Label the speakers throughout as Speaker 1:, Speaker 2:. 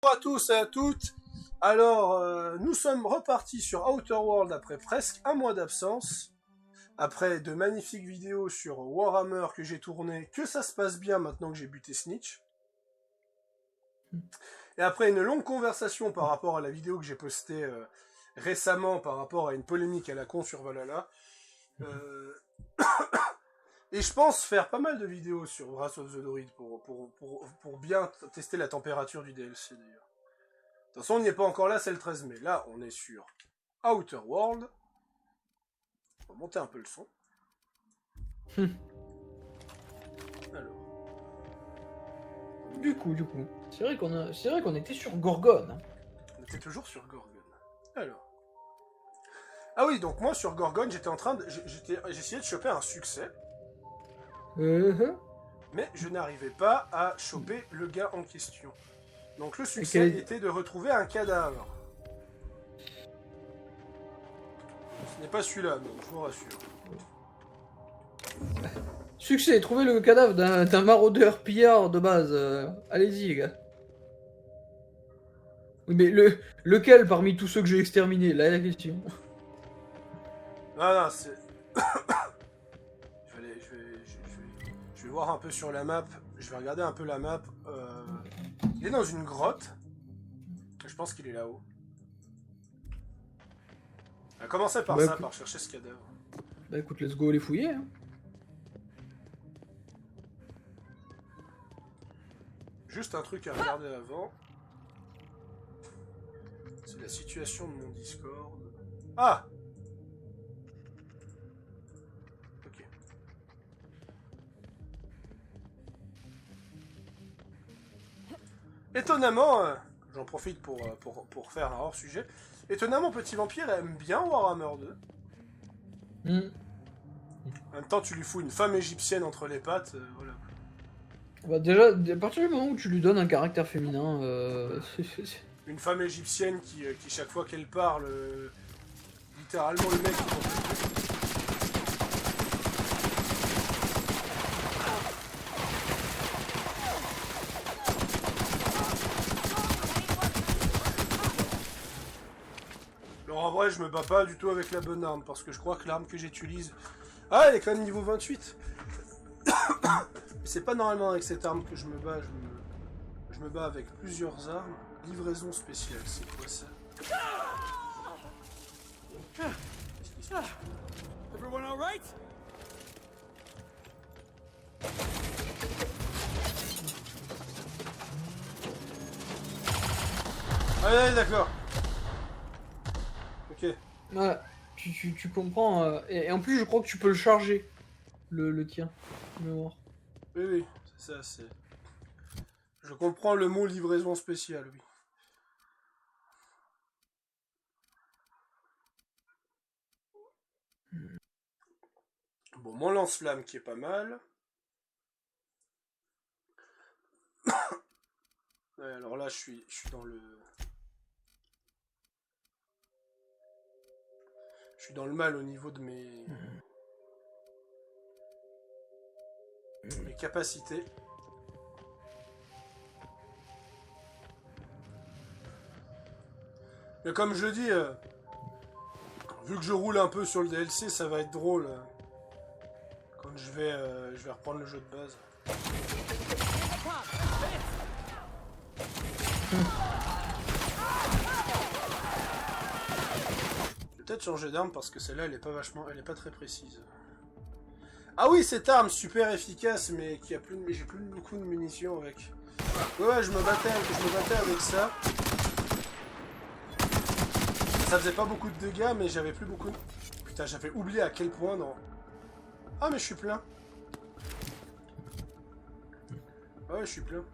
Speaker 1: Bonjour à tous et à toutes. Alors, nous sommes repartis sur Outer World après presque un mois d'absence. Après de magnifiques vidéos sur Warhammer que j'ai tournées, que ça se passe bien maintenant que j'ai buté Snitch. Et après une longue conversation par rapport à la vidéo que j'ai postée récemment par rapport à une polémique à la con sur Valhalla. Et je pense faire pas mal de vidéos sur Wrath of the Druid pour bien tester la température du DLC d'ailleurs. De toute façon, on n'y est pas encore là, c'est le 13 mai. Là, on est sur Outer World. On va monter un peu le son. Alors.
Speaker 2: Du coup. C'est vrai qu'on était sur Gorgone.
Speaker 1: On était toujours sur Gorgone. Alors. Ah oui, donc moi sur Gorgone, j'essayais de choper un succès. Mais je n'arrivais pas à choper le gars en question. Donc le succès était de retrouver un cadavre. Ce n'est pas celui-là, donc je vous rassure.
Speaker 2: Succès, trouver le cadavre d'un maraudeur pillard de base. Allez-y, les gars. Oui, mais lequel parmi tous ceux que j'ai exterminés? Là est la question.
Speaker 1: Non, c'est... je vais voir un peu sur la map. Je vais regarder un peu la map. Il est dans une grotte. Je pense qu'il est là-haut. On va commencer par ça, par chercher ce cadavre.
Speaker 2: Bah écoute, let's go les fouiller. Hein.
Speaker 1: Juste un truc à regarder avant. C'est la situation de mon Discord. Ah! Ok. Étonnamment, j'en profite pour faire un hors-sujet. Étonnamment, Petit Vampire aime bien Warhammer 2. En même temps, tu lui fous une femme égyptienne entre les pattes, voilà.
Speaker 2: Bah déjà, à partir du moment où tu lui donnes un caractère féminin...
Speaker 1: Une femme égyptienne qui chaque fois qu'elle parle, littéralement le mec... Alors en vrai, je me bats pas du tout avec la bonne arme, parce que je crois que l'arme que j'utilise... Ah, elle est quand même niveau 28. C'est pas normalement avec cette arme que je me bats, je me bats avec plusieurs armes. Livraison spéciale, c'est quoi ça? Qu'est-ce qui se passe?
Speaker 3: Everyone all right?
Speaker 1: Allez, d'accord. Ok.
Speaker 2: Voilà, tu comprends. Et en plus, je crois que tu peux le charger, le tien. Mémoire.
Speaker 1: Oui, c'est ça, c'est... Je comprends le mot livraison spéciale, oui. Bon, mon lance-flamme qui est pas mal. Ouais, alors là, je suis dans le... Je suis dans le mal au niveau de mes capacités. Mais comme je dis, vu que je roule un peu sur le DLC, ça va être drôle. Quand je vais reprendre le jeu de base. Je vais peut-être changer d'arme parce que celle-là, elle est pas très précise. Ah oui, cette arme super efficace, mais qui a j'ai plus beaucoup de munitions avec. Ouais, je me battais avec ça. Ça faisait pas beaucoup de dégâts, mais j'avais plus beaucoup de... Putain, j'avais oublié à quel point dans... Ah, mais je suis plein. Ouais, je suis plein.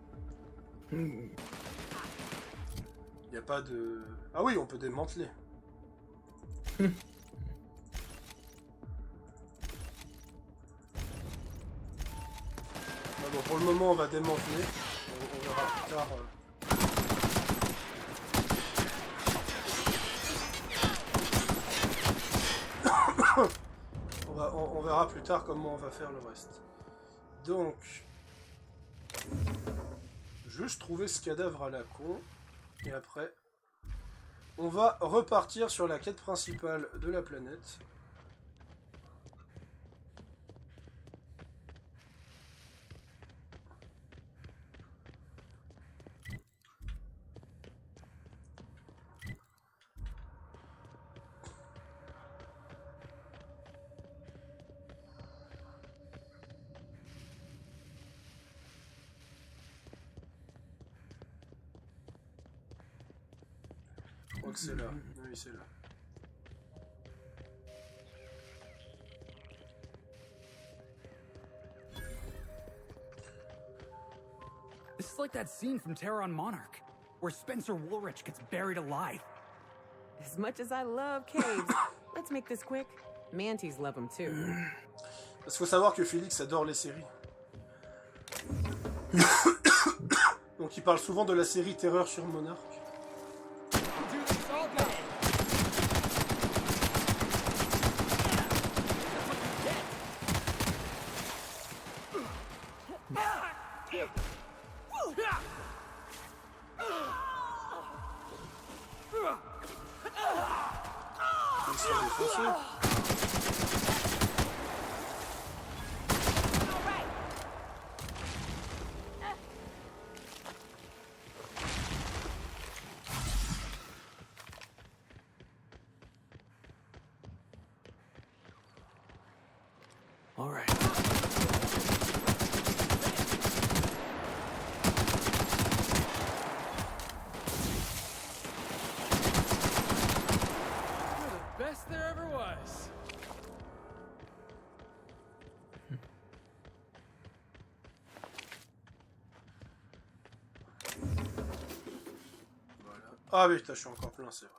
Speaker 1: Y a pas de... Ah oui, on peut démanteler. Ah bon, pour le moment, on va démanteler. On verra plus tard... on verra plus tard comment on va faire le reste. Donc, juste trouver ce cadavre à la con. Et après, on va repartir sur la quête principale de la planète. Je crois que c'est là. Oui, c'est là.
Speaker 3: This is like that scene from Terror on Monarch, where Spencer Woolrich gets buried alive.
Speaker 4: As much as I love caves, let's make this quick. Manties love them too.
Speaker 1: Parce qu'il faut savoir que Félix adore les séries. Donc il parle souvent de la série Terreur sur Monarch.
Speaker 3: Do this all day.
Speaker 1: Ils sont défoncés.
Speaker 3: All right. You're the best there ever was.
Speaker 1: Voilà. Ah oui, putain, je suis encore plein, c'est vrai.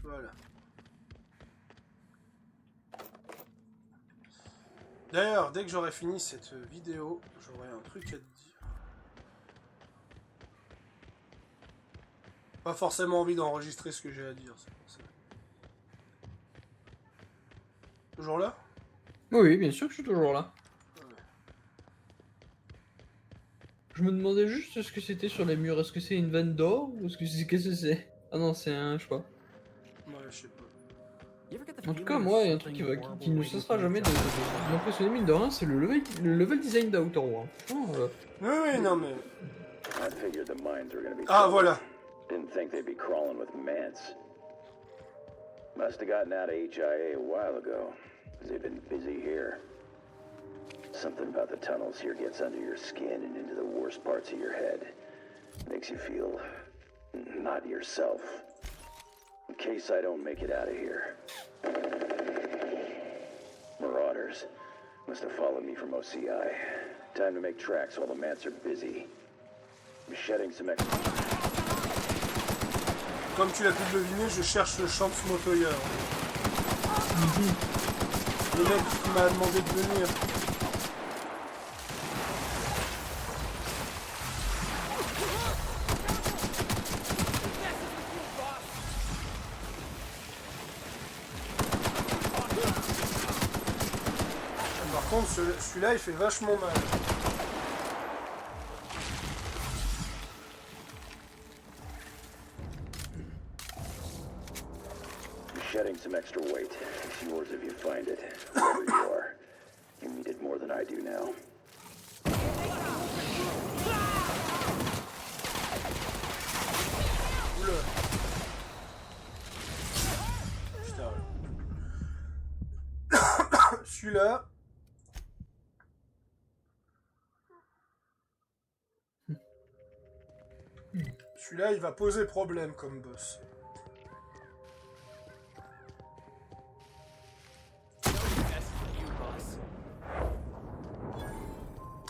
Speaker 1: Voilà. D'ailleurs, dès que j'aurai fini cette vidéo, j'aurai un truc à te dire. Pas forcément envie d'enregistrer ce que j'ai à dire, c'est pour ça. Toujours là?
Speaker 2: Oui, bien sûr que je suis toujours là. Je me demandais juste ce que c'était sur les murs. Est-ce que c'est une vanne d'or ou est-ce que c'est qu'est-ce que c'est? Ah non, c'est un, je sais pas.
Speaker 1: Ouais, je sais pas.
Speaker 2: En tout cas, moi, il y a un truc qui ne cessera jamais de m'impressionner, mine de rien, c'est le level design d'Outer World. Franchement,
Speaker 1: Oui, oui, non mais...
Speaker 5: I figured the mines were gonna be.
Speaker 1: Ah, voilà.
Speaker 5: Didn't think they'd be crawling with mants. Must have gotten out of HIA a while ago, 'cause they've been busy here. Something about the tunnels here gets under your skin and into the worst parts of your head. Makes you feel not yourself. In case I don't make it out of here. Marauders must have followed me from OCI. Time to make tracks while the mants are busy. I'm shedding some extra.
Speaker 1: Comme tu l'as pu le deviner, je cherche le champ de Smotoyer. Le mec qui m'a demandé de venir. Par contre, celui-là, il fait vachement mal.
Speaker 5: Shedding some extra weight. It's yours if you find it. Wherever you are. You need it more than I do now.
Speaker 1: Oula. Putain. Celui-là. Celui-là, il va poser problème comme boss.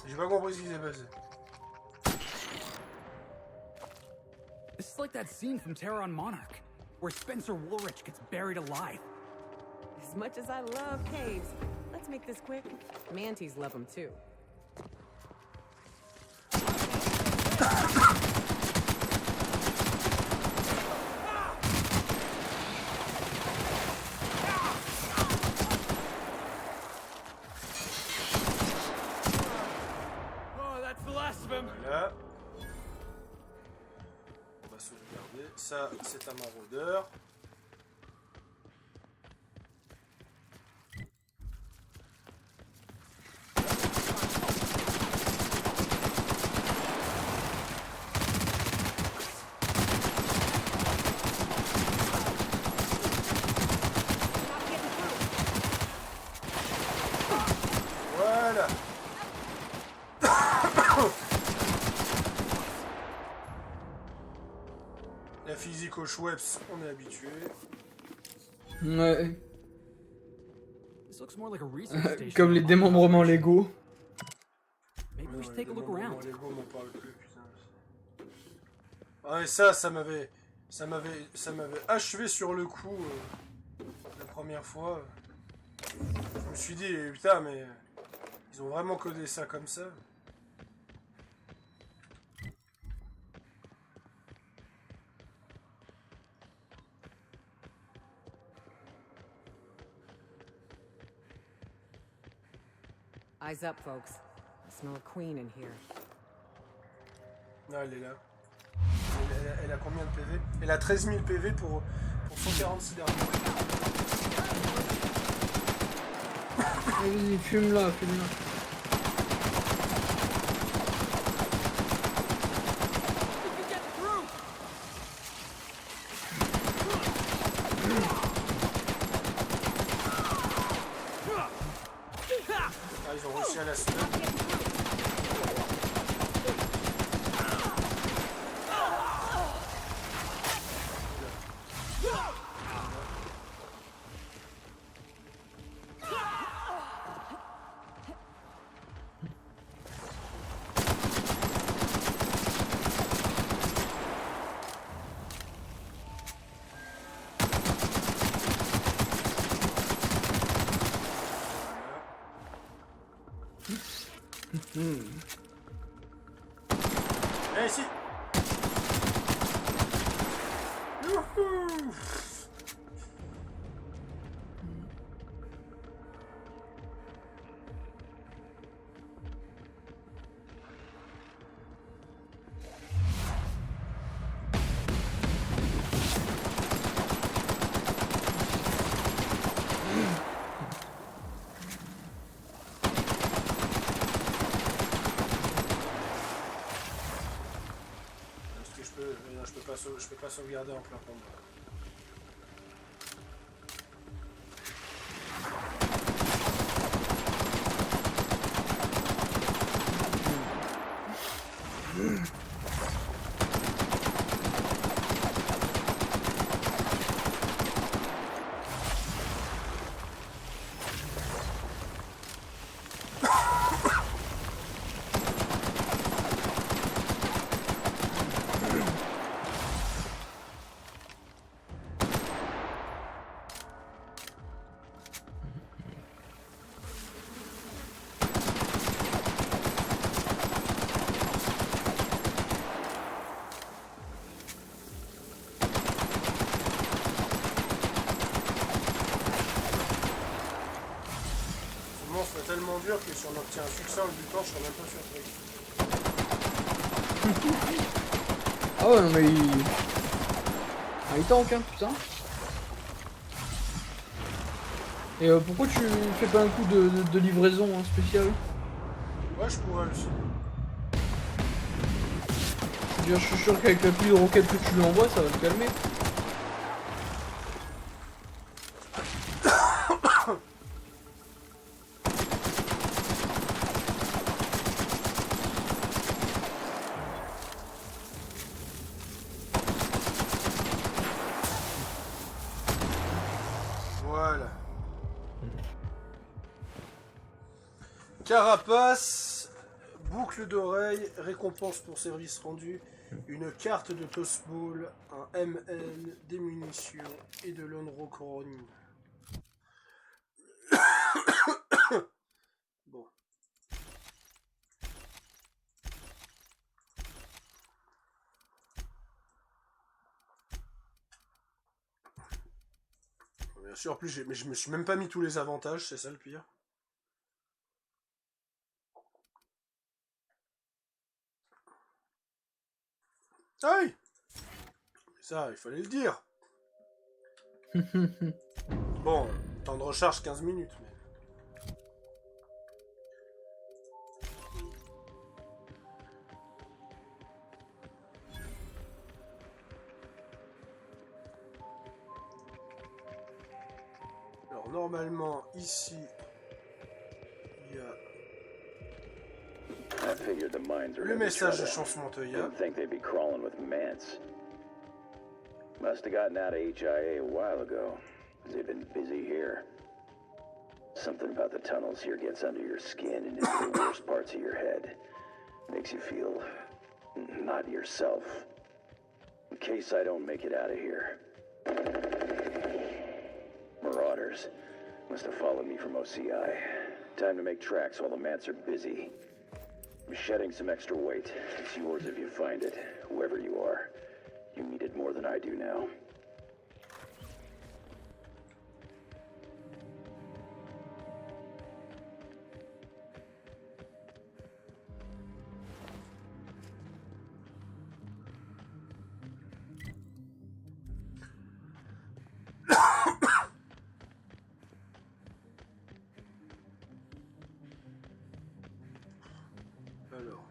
Speaker 1: J'ai pas compris ce qui s'est passé.
Speaker 3: This is like that scene from Terror on Monarch, where Spencer Woolrich gets buried alive.
Speaker 4: As much as I love caves, let's make this quick. Manties love them too.
Speaker 3: Oh, that's the last of him.
Speaker 1: Voilà. Ça, c'est un maraudeur. Voilà. La physique au Schweppes, on est habitué.
Speaker 2: Ouais.
Speaker 3: This looks more like a research station
Speaker 2: Comme les
Speaker 3: than a mining
Speaker 2: démembrements
Speaker 3: operation.
Speaker 2: Lego.
Speaker 3: Maybe we should take a look around.
Speaker 1: Lego m'en parle plus, putain. Ouais, ça m'avait achevé sur le coup la première fois. Je me suis dit, putain, mais ils ont vraiment codé ça comme ça.
Speaker 4: Eyes up, folks. I smell a queen in here.
Speaker 1: Non, elle est là. Elle a combien de PV? Elle a 13 000 PV pour 146 derniers.
Speaker 2: Vas-y, fume-la, fume-la.
Speaker 1: Ah, ils ont réussi à la stun. Viens ici. Youhou. Est-ce que je peux pas sauvegarder en plein combat. Ce monstre est tellement dur que si on obtient un succès en le butant, je serais même pas surpris.
Speaker 2: Ah ouais, non mais il... Ah, il tank, hein, putain. Et pourquoi tu fais pas un coup de livraison hein, spécial?
Speaker 1: Ouais, je pourrais aussi.
Speaker 2: Je suis sûr qu'avec la pluie de roquettes que tu lui envoies, ça va le calmer.
Speaker 1: Voilà. Carapace, boucle d'oreille, récompense pour service rendu, une carte de Toast Ball, un MN, des munitions et de l'Onro Couronne. Bon. Bien sûr, en plus, mais je me suis même pas mis tous les avantages, c'est ça le pire. Aïe! Ça, il fallait le dire. Bon, temps de recharge 15 minutes, mais... Alors, normalement, ici, il y a
Speaker 5: I figured the mines are
Speaker 1: le
Speaker 5: gonna be
Speaker 1: message de
Speaker 5: trouble.
Speaker 1: Chance Montoya.
Speaker 5: Didn't think they'd be crawling with Mance. Must have gotten out of HIA a while ago. They've been busy here. Something about the tunnels here gets under your skin and into the worst parts of your head. Makes you feel not yourself. In case I don't make it out of here. Marauders. Must have followed me from OCI. Time to make tracks while the Mants are busy. I'm shedding some extra weight. It's yours if you find it, whoever you are. You need it more than I do now.
Speaker 1: Alors...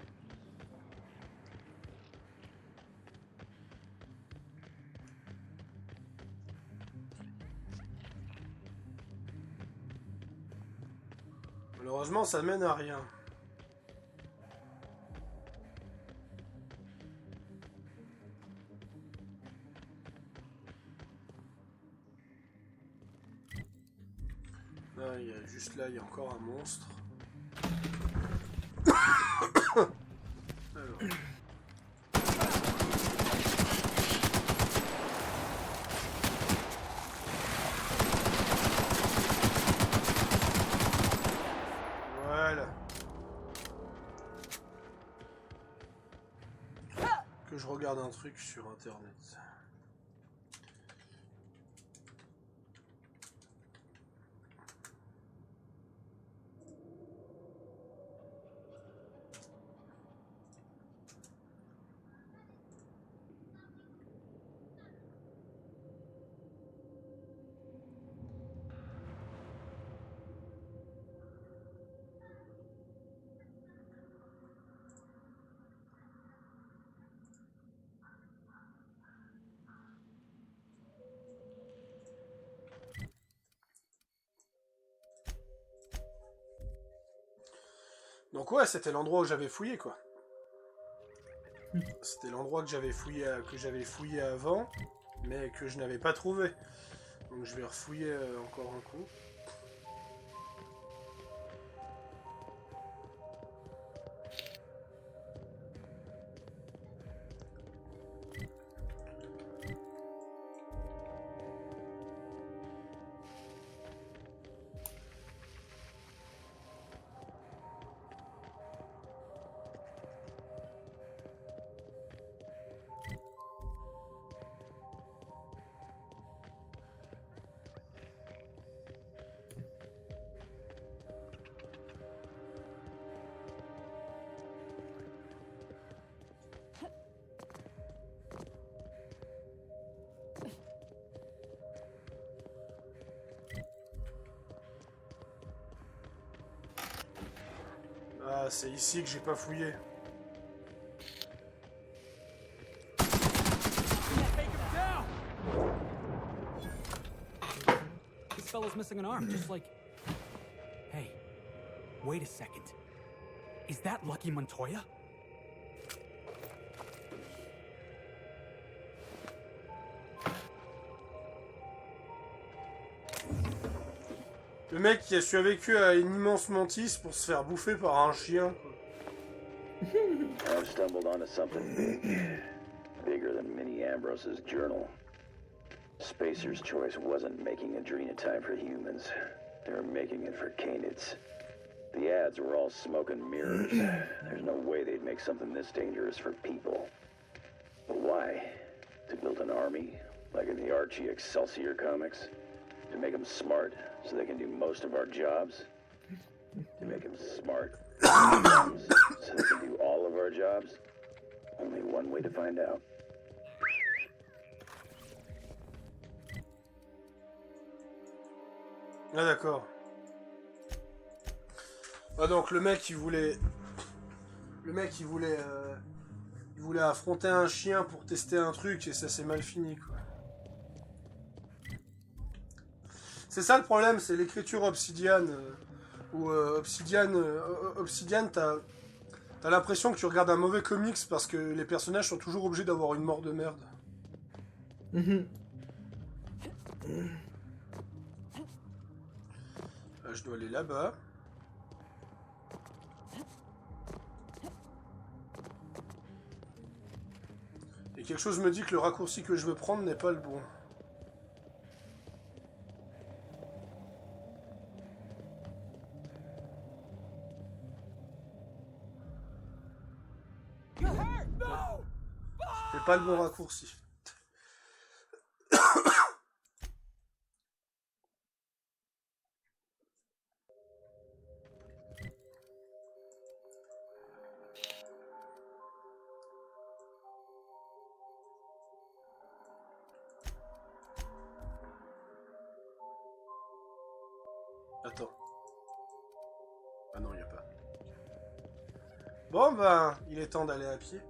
Speaker 1: Malheureusement, ça mène à rien. Là, il y a juste là, il y a encore un monstre. Alors. Voilà. Que je regarde un truc sur internet. Donc ouais, c'était l'endroit où j'avais fouillé, quoi. C'était l'endroit que j'avais fouillé avant, mais que je n'avais pas trouvé. Donc je vais refouiller encore un coup. Ah, c'est ici que j'ai pas fouillé.
Speaker 3: This fella's missing an arm, just like... Hey, wait a second. Is that Lucky Montoya?
Speaker 1: Le mec qui a survécu à une immense mantis pour se faire bouffer par un chien.
Speaker 5: I've stumbled onto something big. Bigger than Minnie Ambrose's journal. Spacer's Choice wasn't making adrenotime for humans. They were making it for canids. The ads were all smoke and mirrors. There's no way they'd make something this dangerous for people. But why? To build an army? Like in the Archie Excelsior comics? To make them smart, so they can do most of our jobs? To make them smart, so they can do all of our jobs? Only one way to find out.
Speaker 1: Ah d'accord. Ah donc le mec il voulait... Il voulait affronter un chien pour tester un truc et ça s'est mal fini quoi. C'est ça le problème, c'est l'écriture Obsidian. Obsidian, t'as l'impression que tu regardes un mauvais comics parce que les personnages sont toujours obligés d'avoir une mort de merde. Je dois aller là-bas. Et quelque chose me dit que le raccourci que je veux prendre n'est pas le bon. C'est pas le bon raccourci. Attends. Ah non, il n'y a pas. Bon, ben, il est temps d'aller à pied.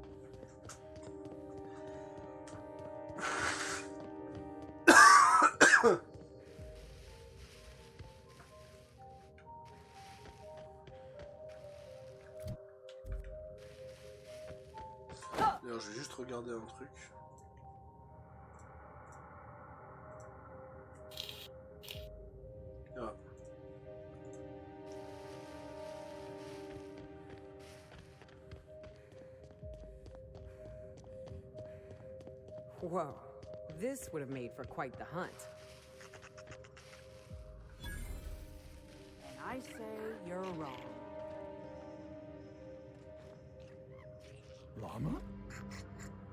Speaker 1: D'ailleurs, je vais juste regarder un truc. Ah.
Speaker 4: Whoa, this would have made for quite the hunt.
Speaker 6: And I say you're wrong.
Speaker 3: Llama?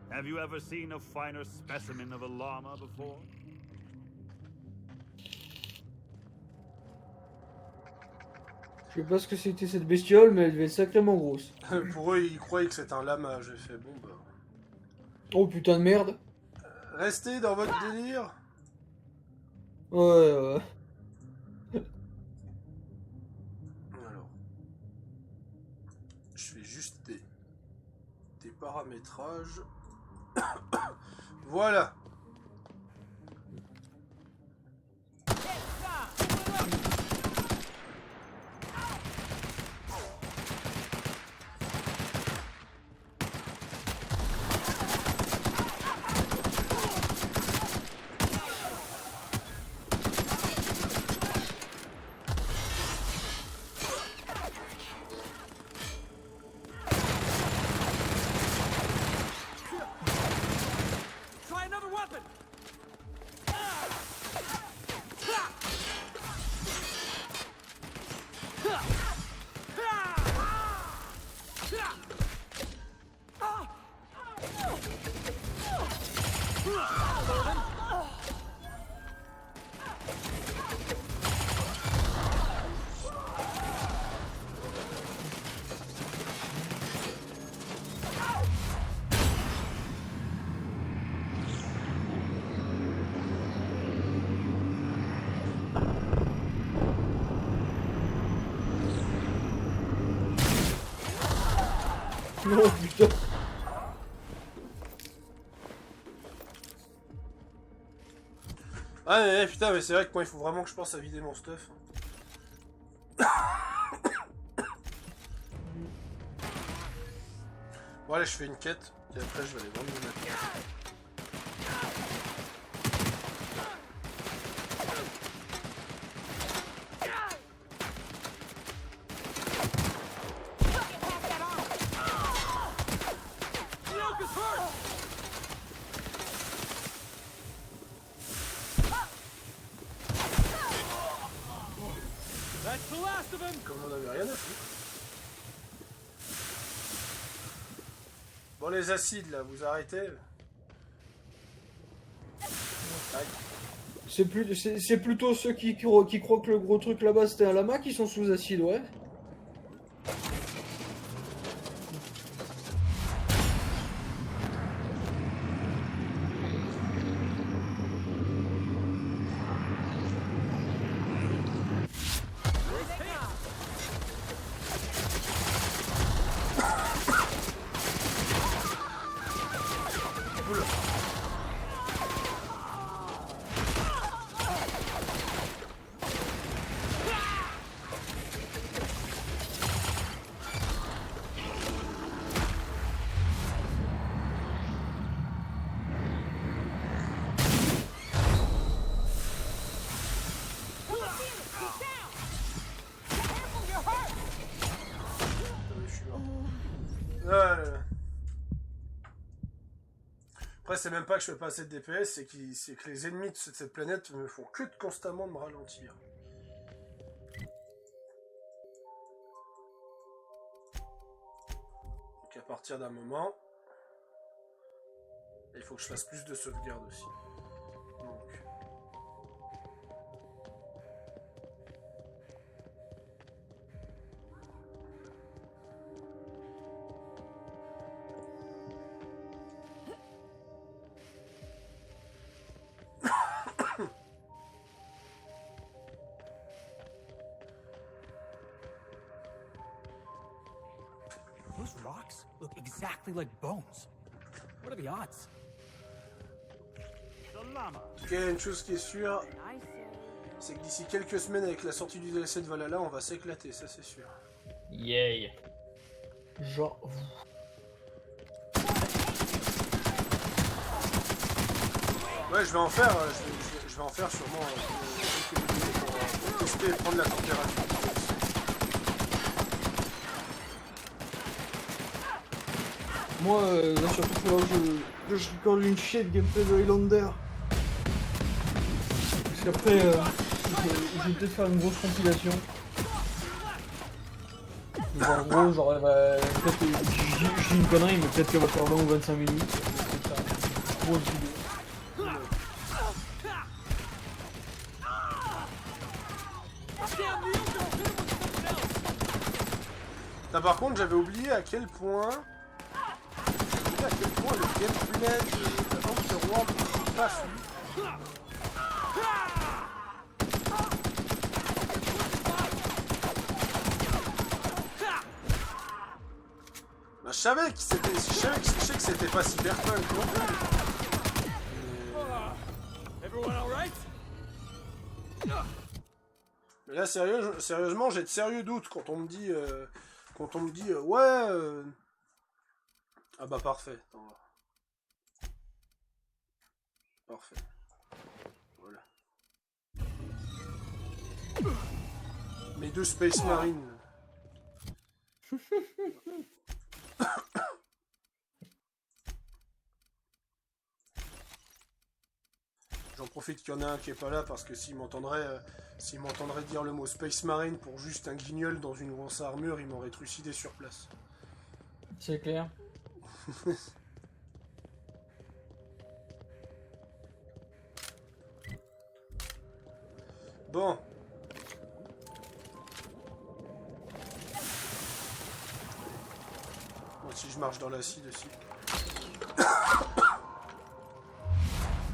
Speaker 7: Have you ever seen a finer specimen of a llama before?
Speaker 2: Je sais pas ce que c'était cette bestiole, mais elle devait être sacrément grosse.
Speaker 1: Pour eux, ils croyaient que c'était un lama. J'ai fait, bon, bah...
Speaker 2: Oh putain de merde.
Speaker 1: Restez dans votre délire.
Speaker 2: Ouais.
Speaker 1: Alors... Je fais juste des paramétrages. Voilà.
Speaker 3: Try another weapon!
Speaker 2: Oh putain.
Speaker 1: Ah mais putain, mais c'est vrai que moi il faut vraiment que je pense à vider mon stuff. Bon allez, je fais une quête, et après je vais aller vendre mes matériaux.
Speaker 3: That's the last of him!
Speaker 1: Comme on avait rien à foutre. Bon les acides là, vous arrêtez. Aïe.
Speaker 2: C'est plutôt ceux qui croient que le gros truc là-bas c'était un lama qui sont sous acide, ouais.
Speaker 1: Oula. Après, c'est même pas que je fais pas assez de DPS, c'est que les ennemis de cette planète me font que de constamment me ralentir. Donc à partir d'un moment, il faut que je fasse plus de sauvegarde aussi. Donc...
Speaker 3: Those rocks look exactly like bones. What are the odds?
Speaker 7: The llama.
Speaker 1: Ok, une chose qui est sûre,
Speaker 6: And I say
Speaker 1: c'est que d'ici quelques semaines avec la sortie du DLC de Valhalla, on va s'éclater, ça c'est sûr.
Speaker 2: Yay. Genre...
Speaker 1: Ouais, je vais en faire, je vais en faire sûrement quelques vidéos pour tester et prendre la température.
Speaker 2: Moi, là, surtout que là, je record une chier de gameplay de Highlander. Parce qu'après, je vais peut-être faire une grosse compilation. Donc, en gros, genre, peut-être, je dis une connerie, mais peut-être qu'elle va faire 20 ou 25 minutes. C'est ça. Grosse vidéo.
Speaker 1: Ah, par contre, j'avais oublié à quel point le gameplay de Underworld n'est pas fluide. Bah, je savais que c'était pas cyberpunk non plus. Mais là, sérieusement, j'ai de sérieux doutes quand on me dit, ouais. Ah bah parfait. Attends. Parfait. Voilà. Mes deux Space Marines. J'en profite qu'il y en a un qui est pas là parce que s'il m'entendrait dire le mot Space Marine pour juste un guignol dans une grosse armure, il m'aurait trucidé sur place.
Speaker 2: C'est clair.
Speaker 1: Bon. Moi si je marche dans l'acide aussi.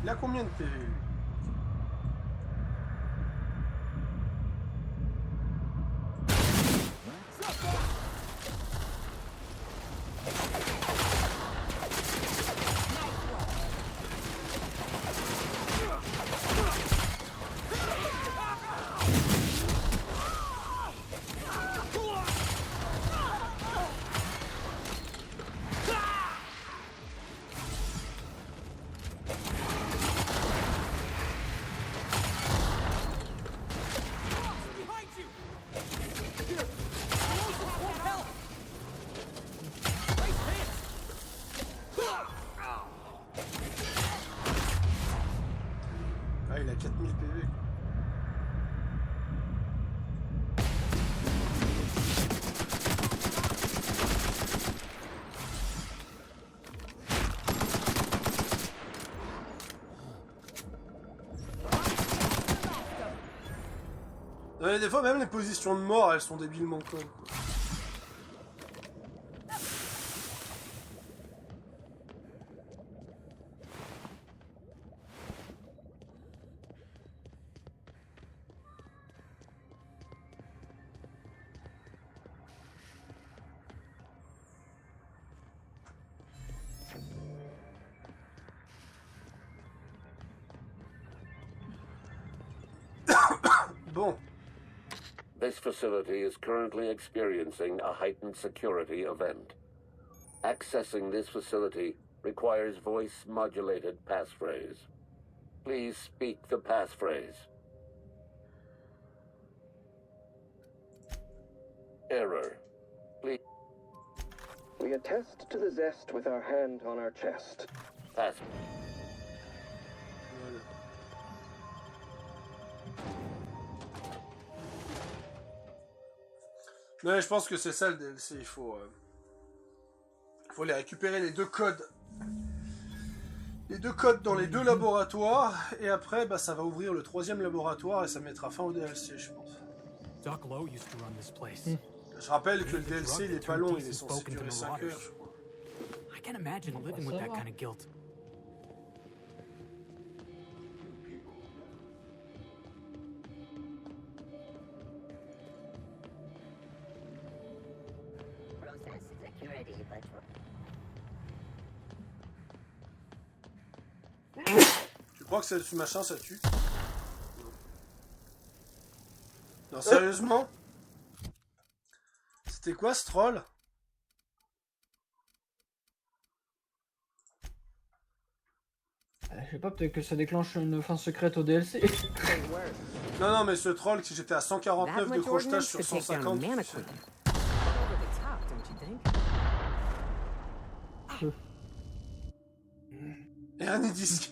Speaker 1: Il a combien de PV lui ? Ah, il a 4000 PV. Ouais, des fois, même les positions de mort, elles sont débilement connes, quoi.
Speaker 8: This facility is currently experiencing a heightened security event. Accessing this facility requires voice-modulated passphrase. Please speak the passphrase. Error. Please.
Speaker 9: We attest to the zest with our hand on our chest.
Speaker 8: Pass.
Speaker 1: Ouais, je pense que c'est ça le DLC. Il faut les récupérer les deux codes. Les deux codes dans les deux laboratoires. Et après, bah, ça va ouvrir le troisième laboratoire et ça mettra fin au DLC, je pense.
Speaker 3: Doc Lowe used to run this place.
Speaker 1: Je rappelle que le DLC, il est pas long. Il est censé durer 5 heures, je crois.
Speaker 3: I can't imagine living with that kind of guilt.
Speaker 1: Tu crois que ce machin, ça tue? Non, sérieusement? C'était quoi ce troll?
Speaker 2: Je sais pas, peut-être que ça déclenche une fin secrète au DLC.
Speaker 1: Non, non, mais ce troll, si j'étais à 149 de crochetage sur 150... Et un disque.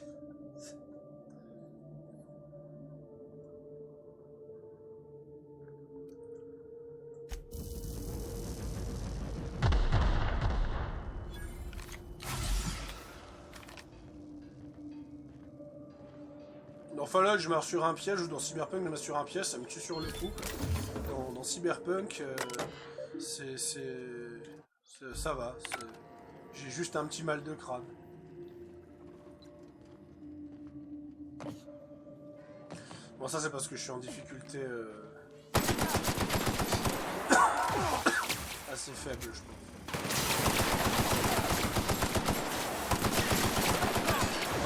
Speaker 1: Dans Fallout, je meurs sur un piège, ou dans Cyberpunk, je meurs sur un piège, ça me tue sur le coup. Dans Cyberpunk, ça va. J'ai juste un petit mal de crâne. Bon, ça c'est parce que je suis en difficulté assez faible, je pense.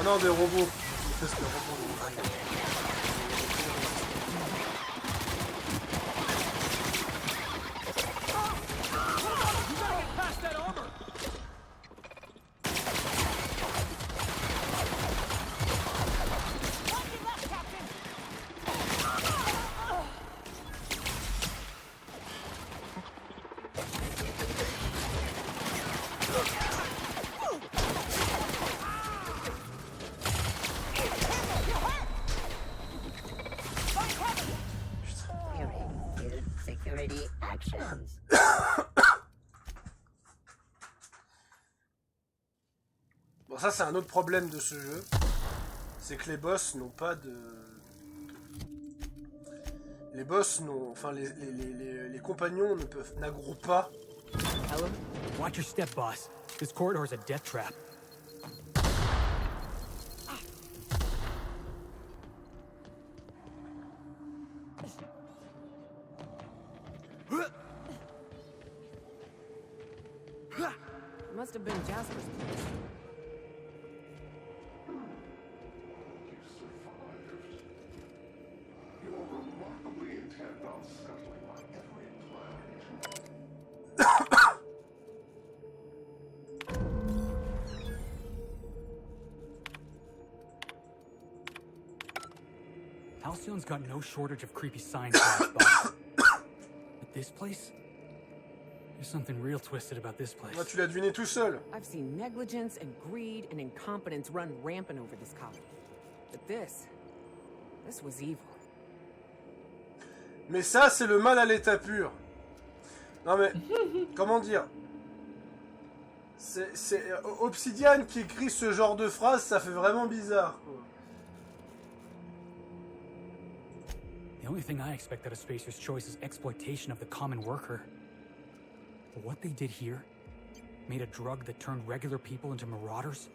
Speaker 1: Oh non, des robots. Qu'est-ce que robots? Bon, ça c'est un autre problème de ce jeu, c'est que les boss n'ont pas de... Les boss n'ont... Enfin, les compagnons n'aggroupent pas.
Speaker 3: Hello? Watch your step, boss. This corridor is a death trap.
Speaker 4: Must have been Jasper's place.
Speaker 3: Halcyon's got no shortage of creepy science labs, boss. But this place? There's something real twisted about this place.
Speaker 1: Ah, tu l'as deviné tout seul.
Speaker 4: I've seen negligence and greed and incompetence run rampant over this colony. But this was evil.
Speaker 1: Mais ça, c'est le mal à l'état pur. Non mais, comment dire? C'est Obsidian qui écrit ce genre de phrase, ça fait vraiment bizarre, quoi.
Speaker 3: The only thing I expect out of Spacer's Choice is exploitation of the common worker. But what they did here made a drug that turned regular people into marauders.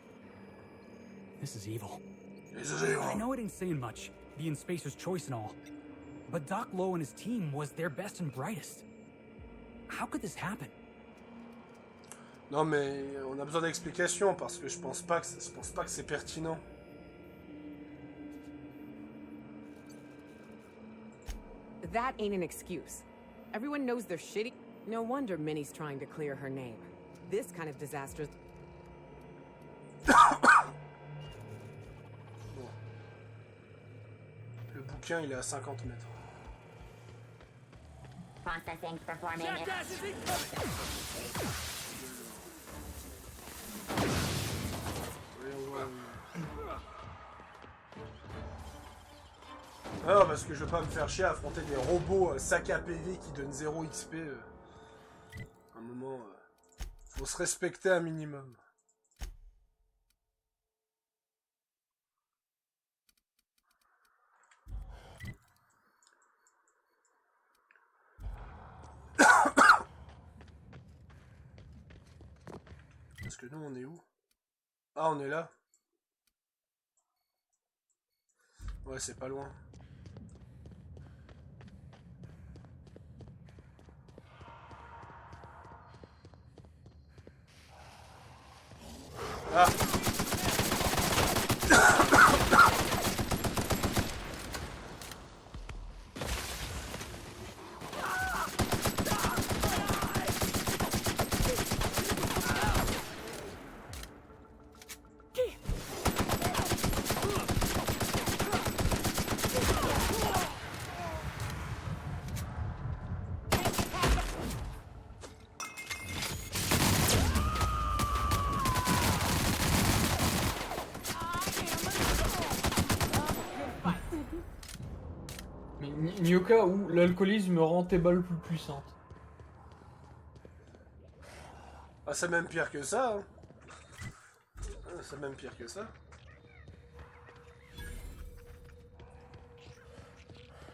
Speaker 3: This is evil.
Speaker 1: This is evil.
Speaker 3: I know it ain't saying much, being Spacer's Choice and all, but Doc Lowe and his team was their best and brightest. How could this happen?
Speaker 1: Non mais on a besoin d'explications parce que je pense pas que c'est pertinent.
Speaker 4: That ain't an excuse. Everyone knows they're shitty. No wonder Minnie's trying to clear her name. This kind of disaster.
Speaker 1: Bon. Le bouquin, il est à 50 mètres.
Speaker 10: Processing performing.
Speaker 1: Ah non, parce que je veux pas me faire chier à affronter des robots sac à PV qui donnent 0 XP. À un moment, faut se respecter un minimum. Parce que nous, on est où? Ah, on est là? Ouais, c'est pas loin. Ah.
Speaker 2: Ni au cas où l'alcoolisme rend tes balles plus puissantes.
Speaker 1: Ah, c'est même pire que ça. Hein. C'est même pire que ça.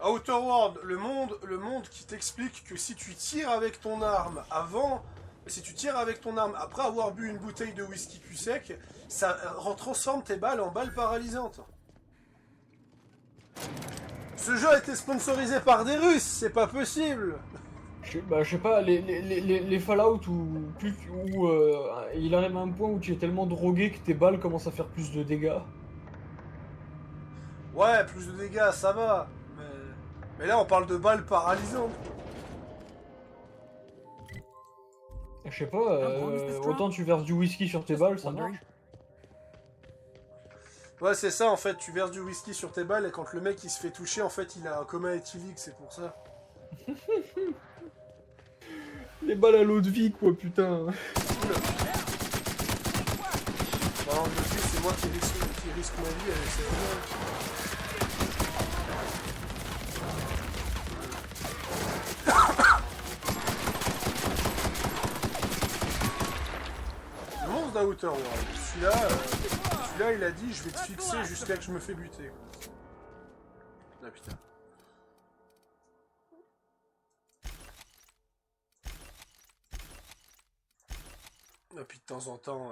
Speaker 1: Outer World, le monde qui t'explique que si tu tires avec ton arme si tu tires avec ton arme après avoir bu une bouteille de whisky cul sec, ça transforme tes balles en balles paralysantes. Ce jeu a été sponsorisé par des Russes, c'est pas possible.
Speaker 2: Je sais pas, les Fallout où il arrive à un point où tu es tellement drogué que tes balles commencent à faire plus de dégâts.
Speaker 1: Ouais, plus de dégâts, ça va. Mais là, on parle de balles paralysantes.
Speaker 2: Je sais pas, autant tu verses du whisky sur tes balles, ça marche.
Speaker 1: Ouais, c'est ça, en fait, tu verses du whisky sur tes balles et quand le mec il se fait toucher, en fait, il a un coma éthylique, c'est pour ça.
Speaker 2: Les balles à l'eau de vie, quoi, putain.
Speaker 1: Non, c'est moi qui risque ma vie avec cette Le monstre d'Outer World. Celui-là, il a dit je vais te fixer jusqu'à que je me fais buter. Ah putain. Et puis de temps en temps,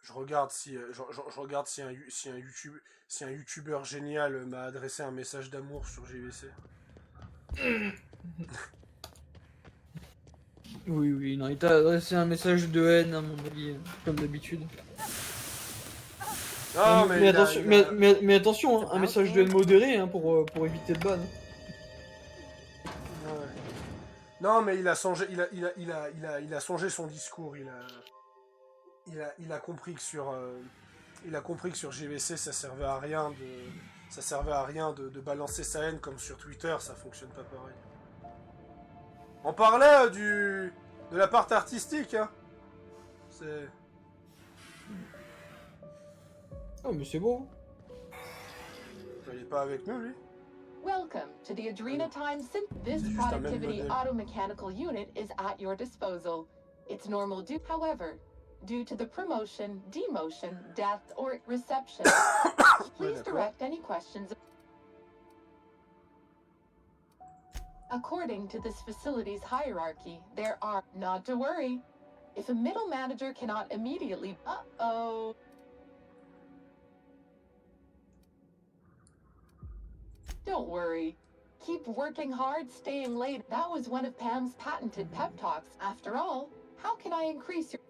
Speaker 1: je regarde si un youtubeur génial m'a adressé un message d'amour sur GVC.
Speaker 2: Oui, non, il t'a adressé un message de haine, à mon avis, comme d'habitude.
Speaker 1: Non,
Speaker 2: mais attention, hein, un message de haine modéré hein, pour éviter le ban.
Speaker 1: Ouais. Non, mais il a songé son discours. Il a compris que sur GVC ça servait à rien de balancer sa haine comme sur Twitter, ça fonctionne pas pareil. On parlait de la part artistique, hein. C'est...
Speaker 2: Oh, mais c'est beau.
Speaker 1: Il est pas avec nous, lui.
Speaker 11: Welcome to the Adrena Time Synth. This productivity automechanical unit is at your disposal. Its normal however, due to the promotion, demotion, death, or reception, please direct any questions. According to this facility's hierarchy, there are, not to worry, if a middle manager cannot immediately, uh-oh. Don't worry. Keep working hard, staying late. That was one of Pam's patented pep talks. After all, how can I increase your...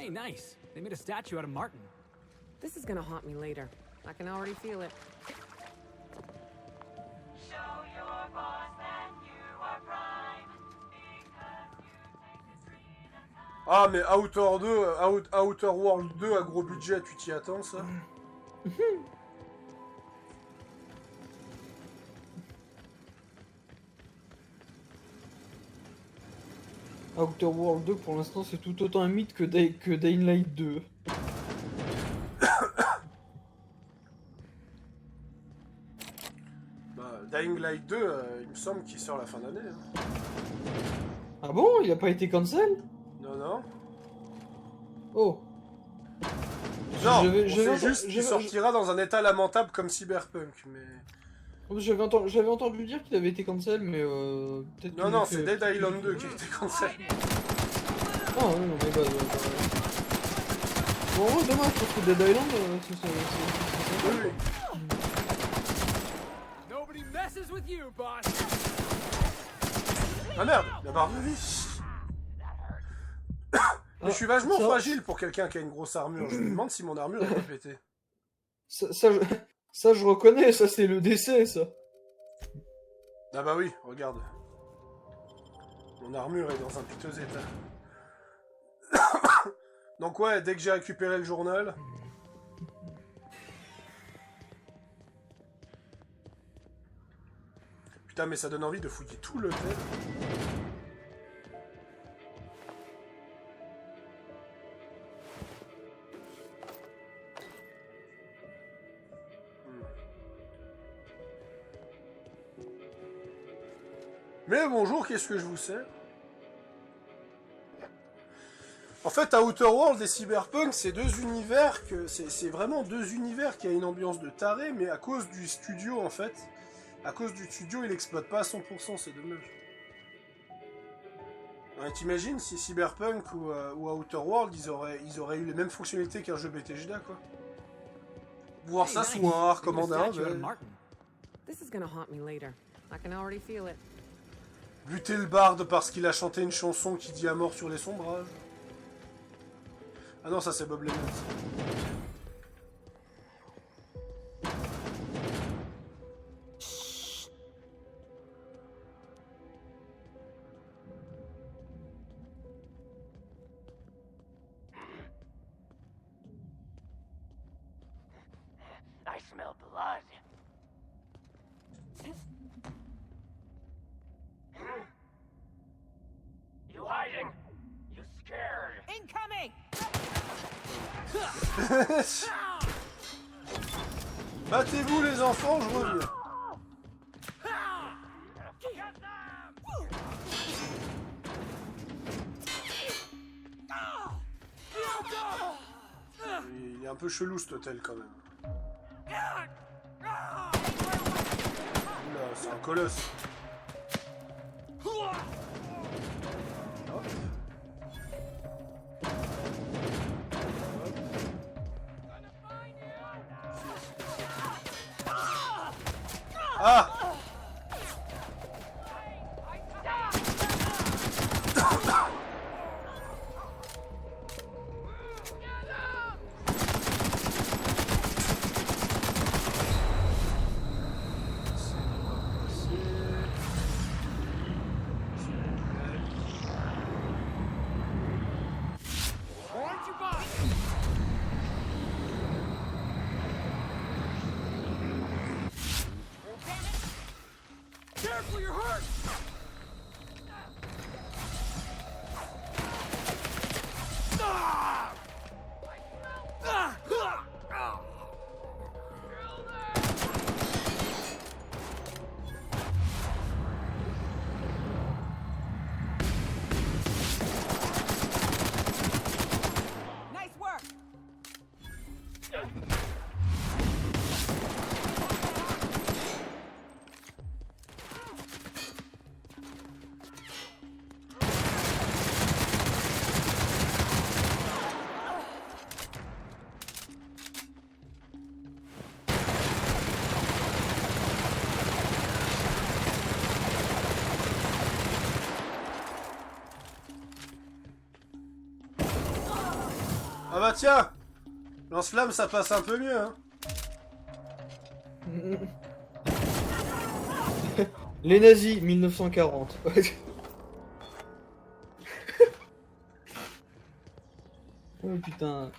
Speaker 3: Hey, nice. They made a statue out of Martin.
Speaker 4: This is gonna haunt me later. I can already feel it.
Speaker 1: Ah, mais Outer World 2 à gros budget, tu t'y attends, ça?
Speaker 2: Outer World 2, pour l'instant, c'est tout autant un mythe que Dying Light 2.
Speaker 1: Bah, Dying Light 2, il me semble qu'il sort la fin d'année. Hein.
Speaker 2: Ah bon? Il a pas été cancel?
Speaker 1: Non, non.
Speaker 2: Oh.
Speaker 1: Non, c'est juste qu'il sortira dans un état lamentable comme Cyberpunk, mais...
Speaker 2: J'avais entendu dire qu'il avait été cancel, mais peut-être.
Speaker 1: Non, non, c'est Dead Island 2 qui a été cancel.
Speaker 2: Ah, oui, non, mais bah. Bon, en vrai, dommage, parce que Dead Island, c'est
Speaker 1: oui.
Speaker 3: Nobody messes with you, boss.
Speaker 1: Ah merde, la barre de vie. Mais je suis vachement fragile pour quelqu'un qui a une grosse armure. Je me demande si mon armure est pas pétée.
Speaker 2: Ça, je reconnais, ça c'est le décès, ça.
Speaker 1: Ah bah oui, regarde. Mon armure est dans un piteux état. Donc ouais, dès que j'ai récupéré le journal... Putain, mais ça donne envie de fouiller tout l'hôtel. Mais bonjour, qu'est-ce que je vous sers? En fait, Outer World et Cyberpunk, c'est deux univers que... C'est vraiment deux univers qui a une ambiance de taré, mais à cause du studio, en fait... À cause du studio, il exploite pas à 100%, c'est dommage. Ouais, t'imagines si Cyberpunk ou Outer World, ils auraient eu les mêmes fonctionnalités qu'un jeu Bethesda, quoi. Pouvoir s'asseoir, commander un verre.
Speaker 4: This is gonna haunt me later. I can already feel it.
Speaker 1: Buter le barde parce qu'il a chanté une chanson qui dit à mort sur les sombrages. Ah non, ça c'est Bob Lennon.
Speaker 10: I smell blood. You hiding? You scared?
Speaker 6: Incoming!
Speaker 1: Battez-vous les enfants, je reviens. Il est un peu chelou cet hôtel quand même. Oula, c'est un colosse. Hop. Ah!
Speaker 10: Careful, you're hurt!
Speaker 6: Nice work!
Speaker 1: tiens! Lance-flamme, ça passe un peu mieux, hein.
Speaker 2: Les nazis, 1940. Oh putain.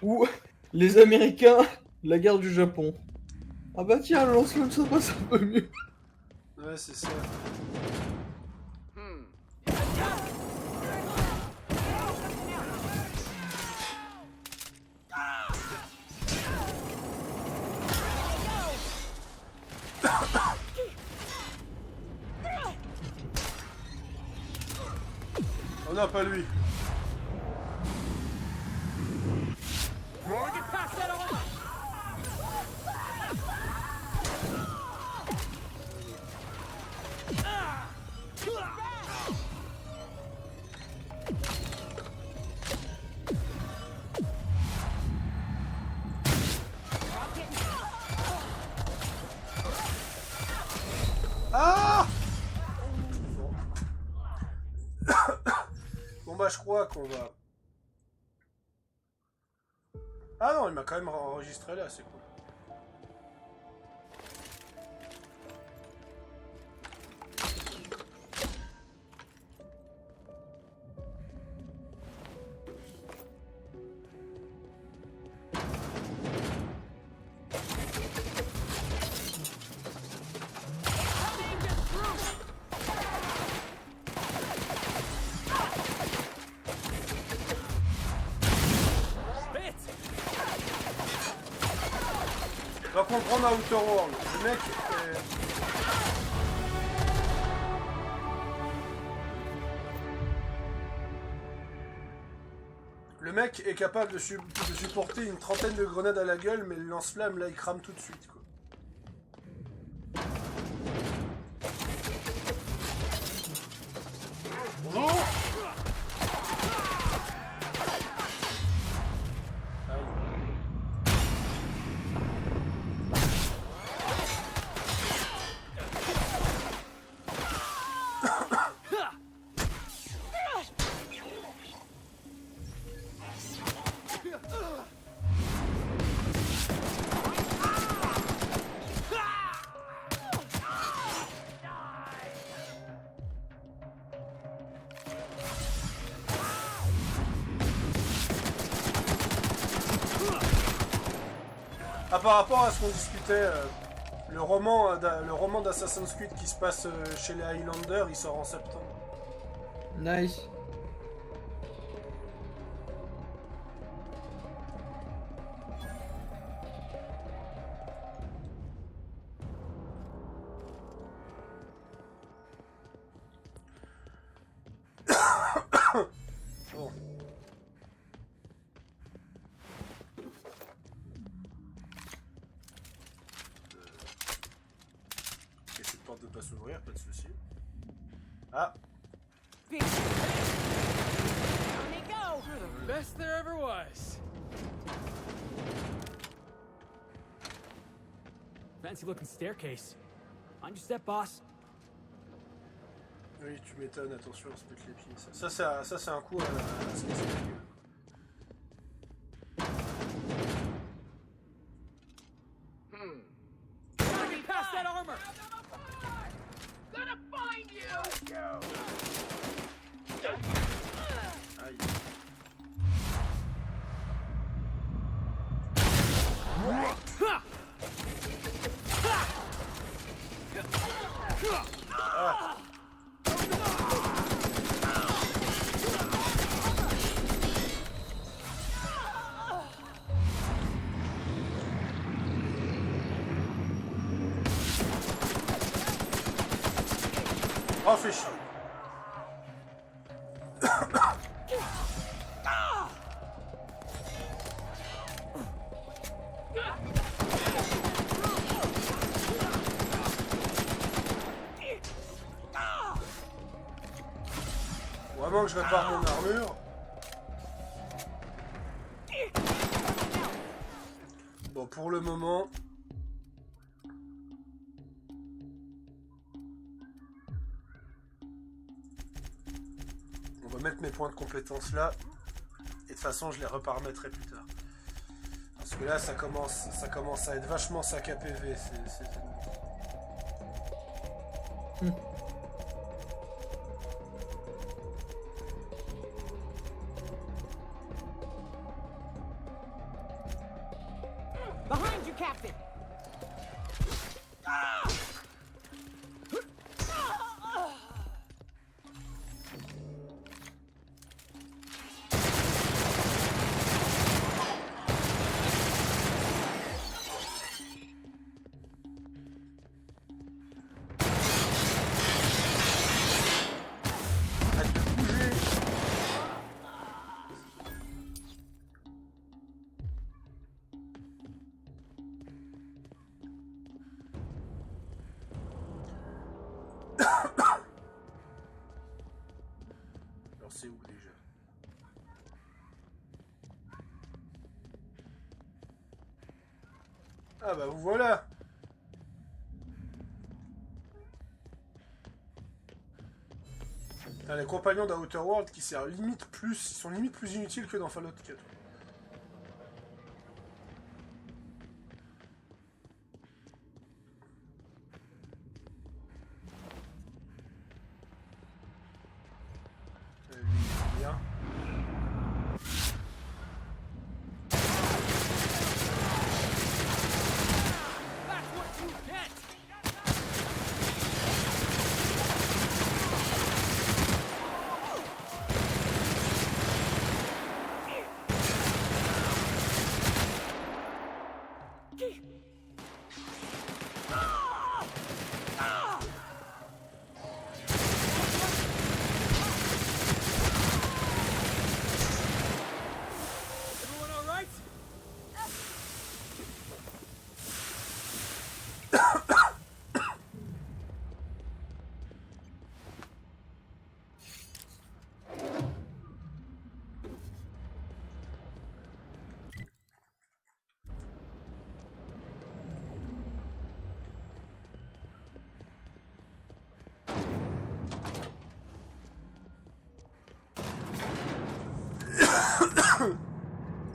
Speaker 2: Ou les Américains, la guerre du Japon. Ah bah tiens, le lance-flamme, ça passe un peu mieux.
Speaker 1: Ouais, c'est ça. Oh non, pas lui. Ah! Bon bah je crois qu'on va... Ah non, il m'a quand même enregistré là, c'est cool. On va comprendre à Outer World. Le mec Le mec est capable de supporter une trentaine de grenades à la gueule, mais le lance-flamme là il crame tout de suite quoi. Bonjour. Ah, par rapport à ce qu'on discutait, le roman d'Assassin's Creed qui se passe chez les Highlanders, il sort en septembre.
Speaker 2: Nice.
Speaker 1: Bon. Et cette porte ne peut pas s'ouvrir, pas de souci. Ah.
Speaker 6: Down they go.
Speaker 10: You're the best there ever was.
Speaker 3: Fancy looking staircase. Mind your step, boss.
Speaker 1: Oui, tu m'étonnes, attention, on se pète les pieds. Ça c'est un coup à se casser la gueule.
Speaker 10: Get past that armor.
Speaker 6: Gonna find you.
Speaker 1: Aïe. Ah. Oh, fais chier. Vraiment que je répare mon armure. Bon, pour le moment... On va mettre mes points de compétence là. Et de façon, je les reparemettrai plus tard. Parce que là, ça commence à être vachement sac à PV.
Speaker 4: Behind you, Captain!
Speaker 1: C'est où déjà? Ah bah vous voilà. Putain, les compagnons d'Outer World qui servent limite plus, ils sont limite plus inutiles que dans Fallout 4. Bien.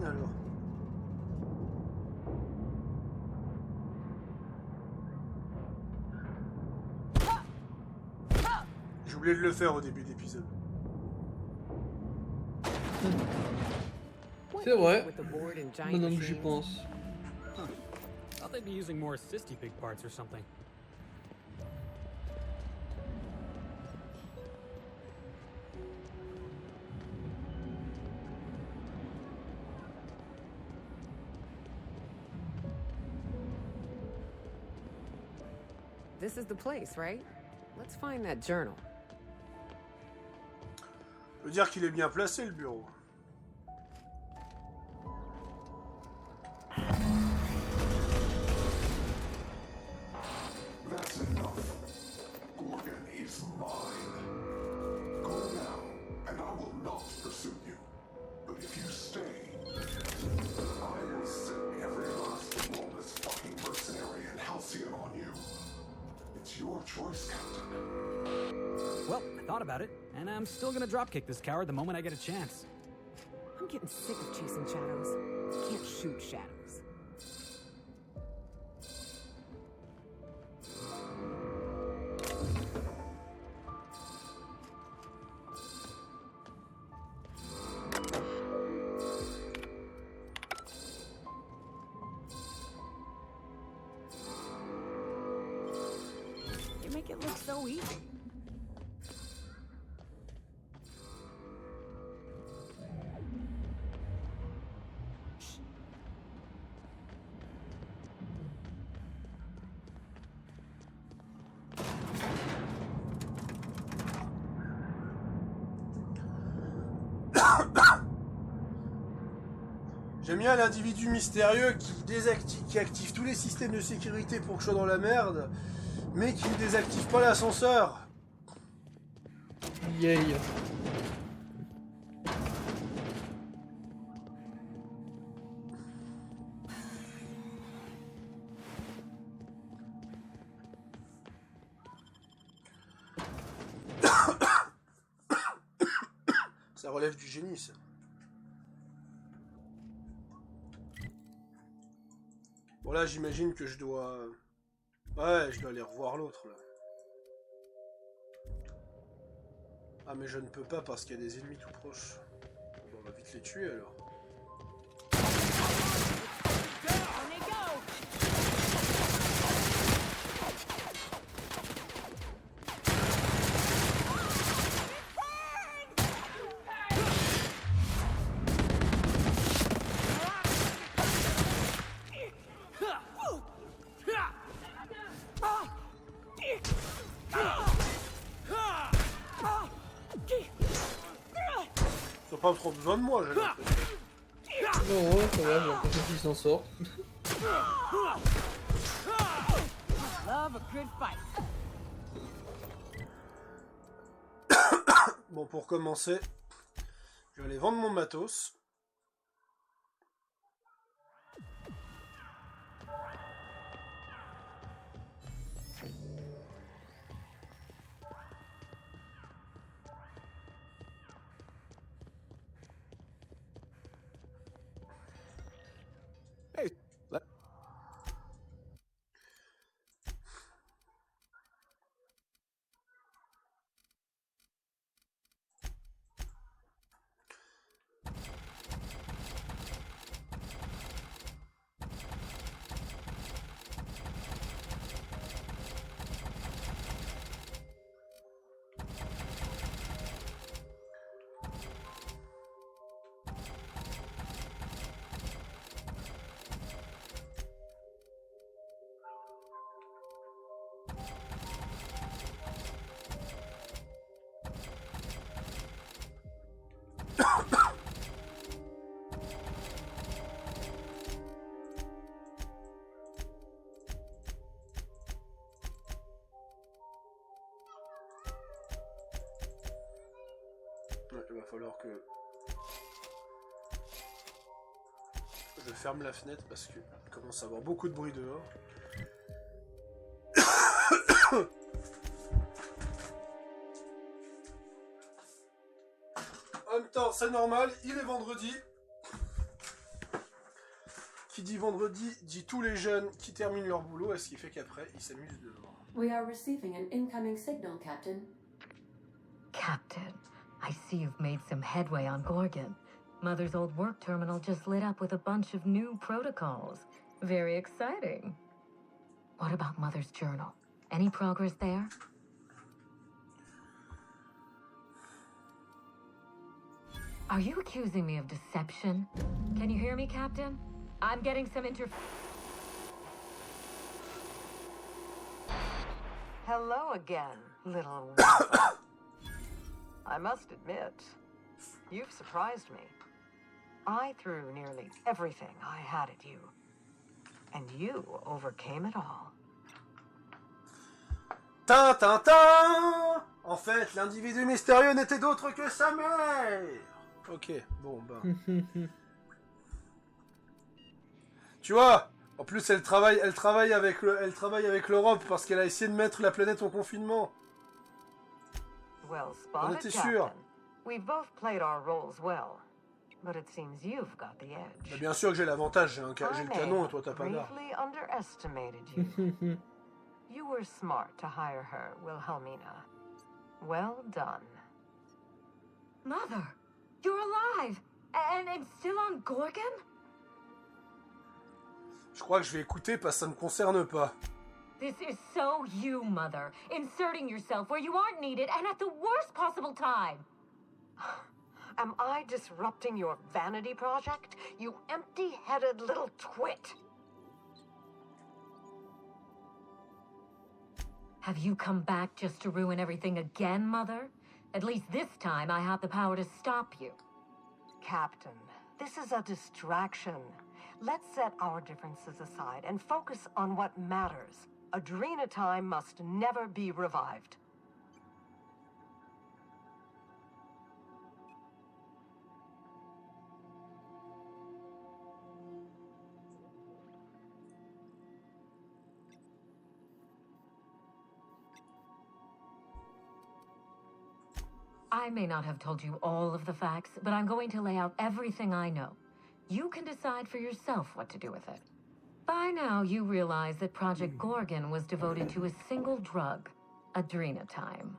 Speaker 1: Alors. J'ai oublié de le faire au début d'épisode.
Speaker 2: C'est vrai. Maintenant que j'y pense.
Speaker 3: Thought they'd be using more assisty big parts or something.
Speaker 4: This is the place, right? Let's find that journal.
Speaker 1: Je veux dire qu'il est bien placé, le bureau.
Speaker 12: That's enough. Gorgon is mine. Go now, and I will not pursue you. But if you stay, I will set every last lawless fucking mercenary and Halcyon on you. It's your choice, Captain.
Speaker 3: Well, I thought about it, and I'm still gonna dropkick this coward the moment I get a chance.
Speaker 4: I'm getting sick of chasing shadows. I can't shoot shadows. You make it look so easy.
Speaker 1: J'aime bien l'individu mystérieux qui active tous les systèmes de sécurité pour que je sois dans la merde, mais qui ne désactive pas l'ascenseur.
Speaker 2: Yeah.
Speaker 1: Ça relève du génie, ça. là, j'imagine que je dois... Ouais, je dois aller revoir l'autre, là. Ah, mais je ne peux pas parce qu'il y a des ennemis tout proches. Bon, on va vite les tuer, alors. Ils n'ont pas trop besoin de moi, j'ai l'impression.
Speaker 2: Non, ouais, ça va, j'ai l'impression qu'ils s'en sortent.
Speaker 4: Love a good fight.
Speaker 1: Bon, pour commencer, je vais aller vendre mon matos.
Speaker 3: Hey, let... Ouais, il va falloir que je ferme la fenêtre parce que il commence à avoir beaucoup de bruit dehors. En même temps, c'est normal, il est vendredi. Qui dit vendredi dit tous les jeunes qui terminent leur boulot, et ce qui fait qu'après, ils s'amusent dehors.
Speaker 13: We are receiving an incoming signal, Captain.
Speaker 14: Captain, I see you've made some headway on Gorgon. Mother's old work terminal just lit up with a bunch of new protocols. Very exciting. What about Mother's journal? Any progress there? Are you accusing me of deception? Can you hear me, Captain? I'm getting some
Speaker 15: Hello again, little I must admit, you've surprised me. I threw nearly everything I had at you. And you overcame it all.
Speaker 1: Tintintin! En fait, l'individu mystérieux n'était d'autre que sa mère! Ok, bon, ben... Tu vois, en plus elle travaille avec l'Europe parce qu'elle a essayé de mettre la planète en confinement.
Speaker 15: Well
Speaker 1: On
Speaker 15: spotted,
Speaker 1: était sûr.
Speaker 15: Captain. We've both played our roles well, but it seems you've got the edge.
Speaker 1: Bah bien sûr que j'ai l'avantage, j'ai le canon et toi t'as pas d'arme.
Speaker 15: Briefly underestimated you. You were smart to hire her, Wilhelmina. Well done.
Speaker 14: Mother, you're alive and still on Gorgon?
Speaker 1: Je crois que je vais écouter parce que ça me concerne pas.
Speaker 14: This is so you, Mother. Inserting yourself where you aren't needed and at the worst possible time.
Speaker 15: Am I disrupting your vanity project? You empty-headed little twit.
Speaker 14: Have you come back just to ruin everything again, Mother? At least this time I have the power to stop you.
Speaker 15: Captain, this is a distraction. Let's set our differences aside and focus on what matters. Adrena time must never be revived.
Speaker 14: I may not have told you all of the facts, but I'm going to lay out everything I know. You can decide for yourself what to do with it. By now, you realize that Project Gorgon was devoted to a single drug, Adrenatime.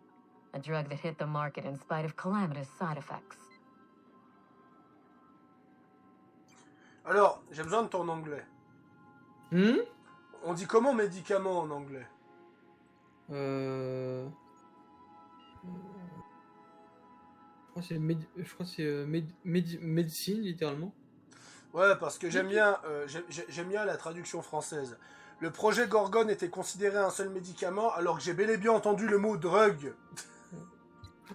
Speaker 14: A drug that hit the market in spite of calamitous side effects.
Speaker 1: Alors, j'ai besoin de ton anglais. On dit comment médicament en anglais?
Speaker 2: Je crois que c'est médecine, littéralement.
Speaker 1: Ouais, parce que j'aime bien la traduction française. Le projet Gorgon était considéré un seul médicament, alors que j'ai bel et bien entendu le mot drug.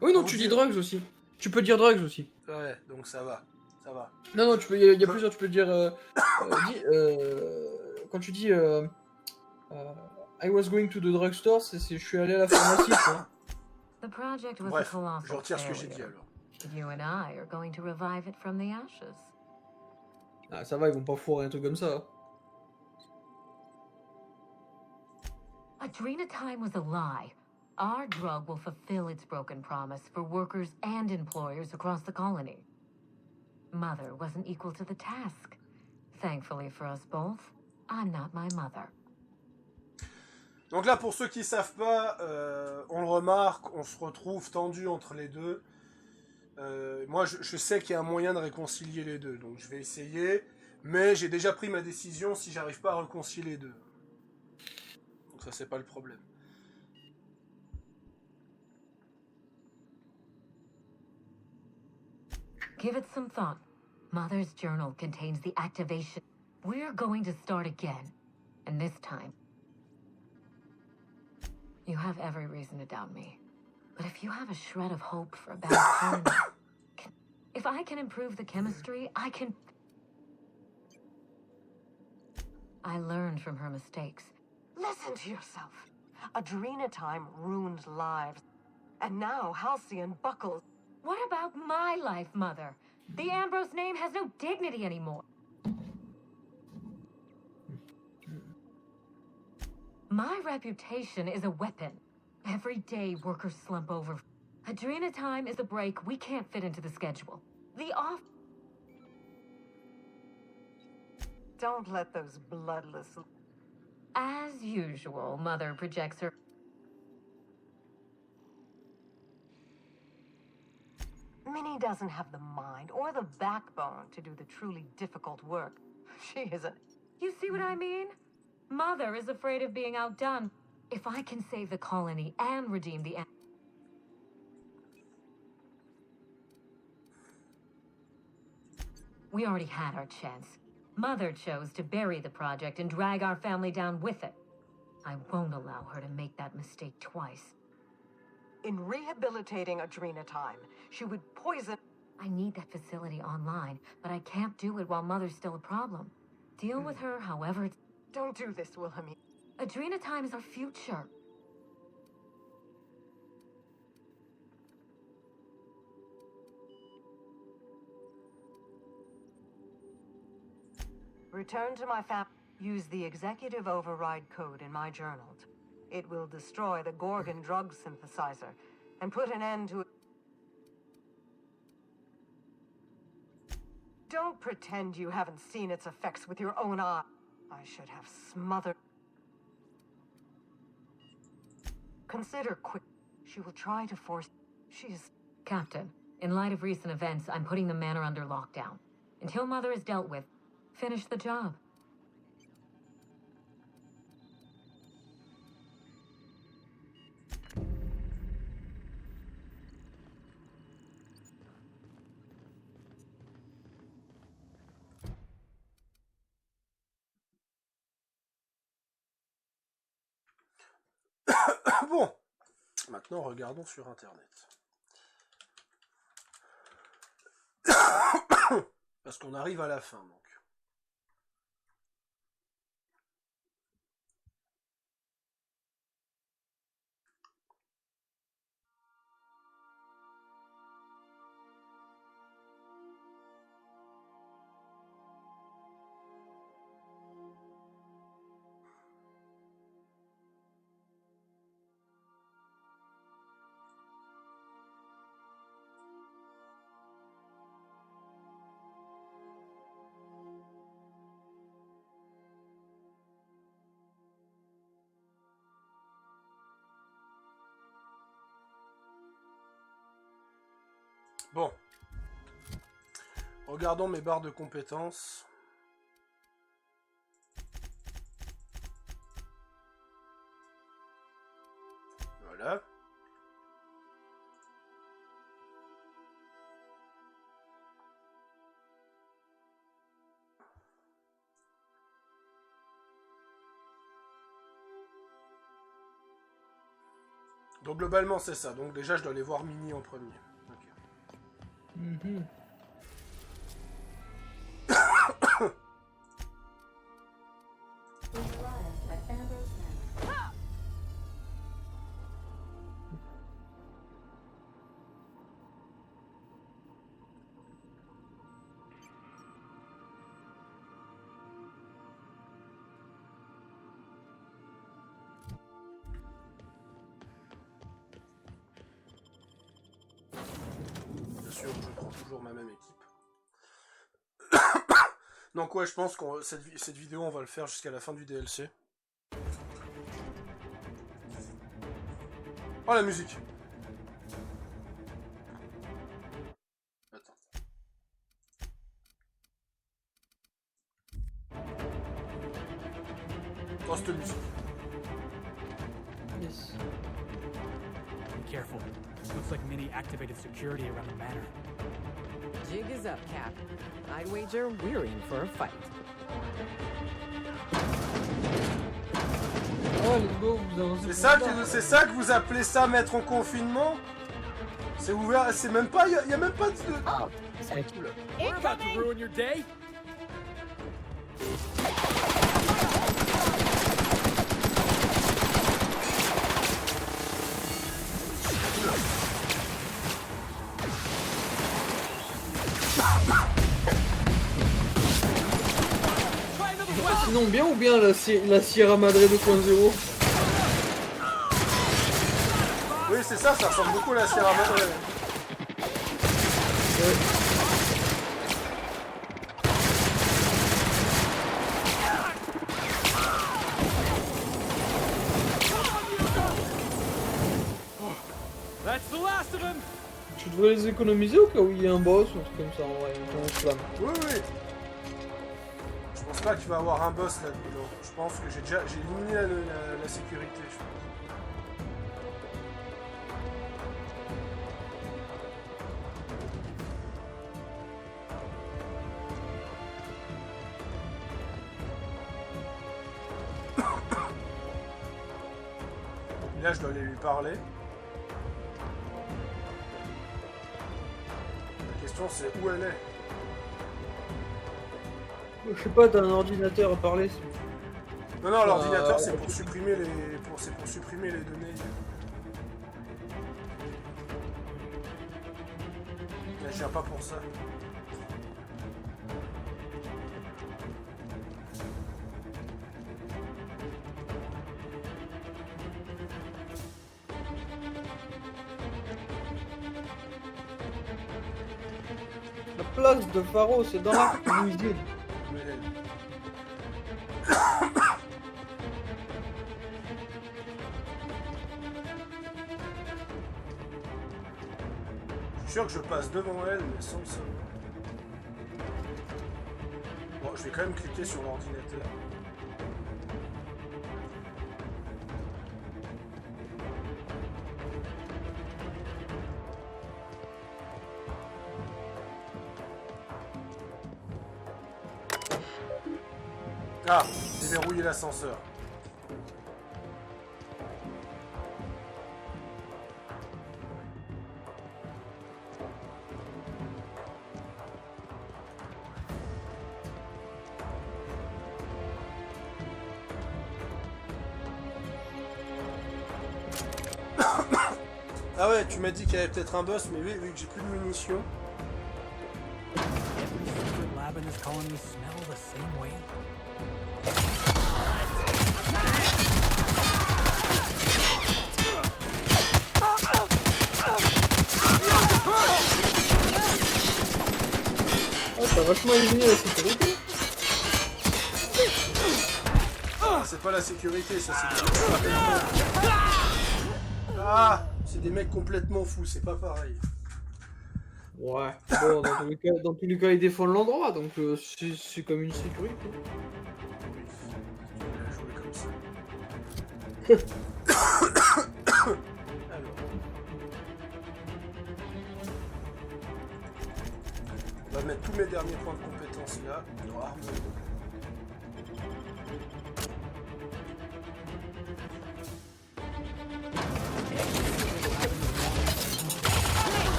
Speaker 2: Oui, non, tu dis drugs aussi. Tu peux dire drugs aussi.
Speaker 1: Ouais, donc ça va. Ça va.
Speaker 2: Non, tu peux. Il y a plusieurs. Tu peux dire. Quand tu dis. I was going to the drugstore, je suis allé à la pharmacie. Quoi.
Speaker 1: Bref, je retire ce que j'ai dit alors.
Speaker 14: You and I are going to revive it from the ashes.
Speaker 2: Ah, ça va, ils vont pas foirer un truc comme ça.
Speaker 14: Adrenatime was a lie. Our drug will fulfill its broken promise for workers and employers across the colony. Mother wasn't equal to the task. Thankfully for us both, I'm not my mother.
Speaker 1: Donc là, pour ceux qui savent pas, on le remarque, on se retrouve tendu entre les deux. Moi, je sais qu'il y a un moyen de réconcilier les deux, donc je vais essayer. Mais j'ai déjà pris ma décision si j'arrive pas à réconcilier les deux. Donc ça, c'est pas le problème.
Speaker 14: Give it some thought. Mother's journal contains the activation. We're going to start again. And this time, you have every reason to doubt me. But if you have a shred of hope for a better colony, if I can improve the chemistry, I can... I learned from her mistakes.
Speaker 15: Listen to yourself. Adrenatime ruined lives. And now Halcyon buckles.
Speaker 14: What about my life, Mother? The Ambrose name has no dignity anymore. My reputation is a weapon. Every day workers slump over. Adrenatime is a break we can't fit into the schedule. The off...
Speaker 15: Don't let those bloodless...
Speaker 14: As usual, Mother projects her...
Speaker 15: Minnie doesn't have the mind or the backbone to do the truly difficult work. She isn't...
Speaker 14: You see what I mean? Mother is afraid of being outdone. If I can save the colony and redeem the... We already had our chance. Mother chose to bury the project and drag our family down with it. I won't allow her to make that mistake twice.
Speaker 15: In rehabilitating Adrenatime, she would poison...
Speaker 14: I need that facility online, but I can't do it while Mother's still a problem. Deal with her however it's...
Speaker 15: Don't do this, Wilhelmine.
Speaker 14: Adrenatime is our future.
Speaker 15: Return to my fam... Use the executive override code in my journal. It will destroy the Gorgon drug synthesizer and put an end to... Don't pretend you haven't seen its effects with your own eye. I should have smothered... Consider quick. She will try to force... She's...
Speaker 14: Captain, in light of recent events, I'm putting the manor under lockdown. Until Mother is dealt with, finish the job.
Speaker 1: Bon, maintenant regardons sur Internet. Parce qu'on arrive à la fin, donc. Bon. Regardons mes barres de compétences. Voilà. Donc globalement c'est ça. Donc déjà je dois aller voir Mini en premier. Okay. Je prends toujours ma même équipe. Donc ouais, je pense que cette vidéo, on va le faire jusqu'à la fin du DLC. Oh, la musique! Attends. Oh, cette musique.
Speaker 2: Yes.
Speaker 3: Be careful. Looks like Minnie activated security around the manor.
Speaker 4: Jig is up, Cap. I'd wager we're in for a fight.
Speaker 2: Oh, let's go, vous avancez.
Speaker 1: C'est ça que vous appelez ça mettre en confinement? C'est ouvert, c'est même pas, y a même pas de...
Speaker 4: Oh, c'est cool.
Speaker 10: We're about to ruin your day.
Speaker 2: Sinon bien ou bien la Sierra Madre 2.0?
Speaker 1: Oui c'est ça, ça ressemble beaucoup à la Sierra Madre.
Speaker 10: That's the last of him.
Speaker 2: Tu devrais les économiser au cas où il y a un boss ou un truc comme ça en vrai, on se flamme.
Speaker 1: Oui oui. Je pense pas que tu vas avoir un boss là-dedans. Je pense que j'ai éliminé la sécurité. Je pense. Et là je dois aller lui parler. La question c'est où elle est.
Speaker 2: Je sais pas, t'as un ordinateur à parler.
Speaker 1: Non, non, l'ordinateur c'est pour supprimer les données. Mais je viens pas pour ça.
Speaker 2: La place de Faro, c'est dans la cuisine.
Speaker 1: Je suis sûr que je passe devant elle, mais sans le savoir. Bon, je vais quand même cliquer sur l'ordinateur. Ah, déverrouiller l'ascenseur. Ah ouais, tu m'as dit qu'il y avait peut-être un boss, mais oui, vu que j'ai plus de munitions.
Speaker 3: Every secret lab in this colony smell the same way.
Speaker 2: Oh, t'as vachement éliminé la sécurité.
Speaker 1: C'est pas la sécurité, ça c'est des... Ah, c'est des mecs complètement fous, c'est pas pareil.
Speaker 2: Ouais. Bon, dans tous les cas, ils défendent l'endroit, donc c'est comme une sécurité.
Speaker 1: Oui, tu l'as joué comme ça. Alors. On va mettre tous mes derniers points de compétence là. Oh.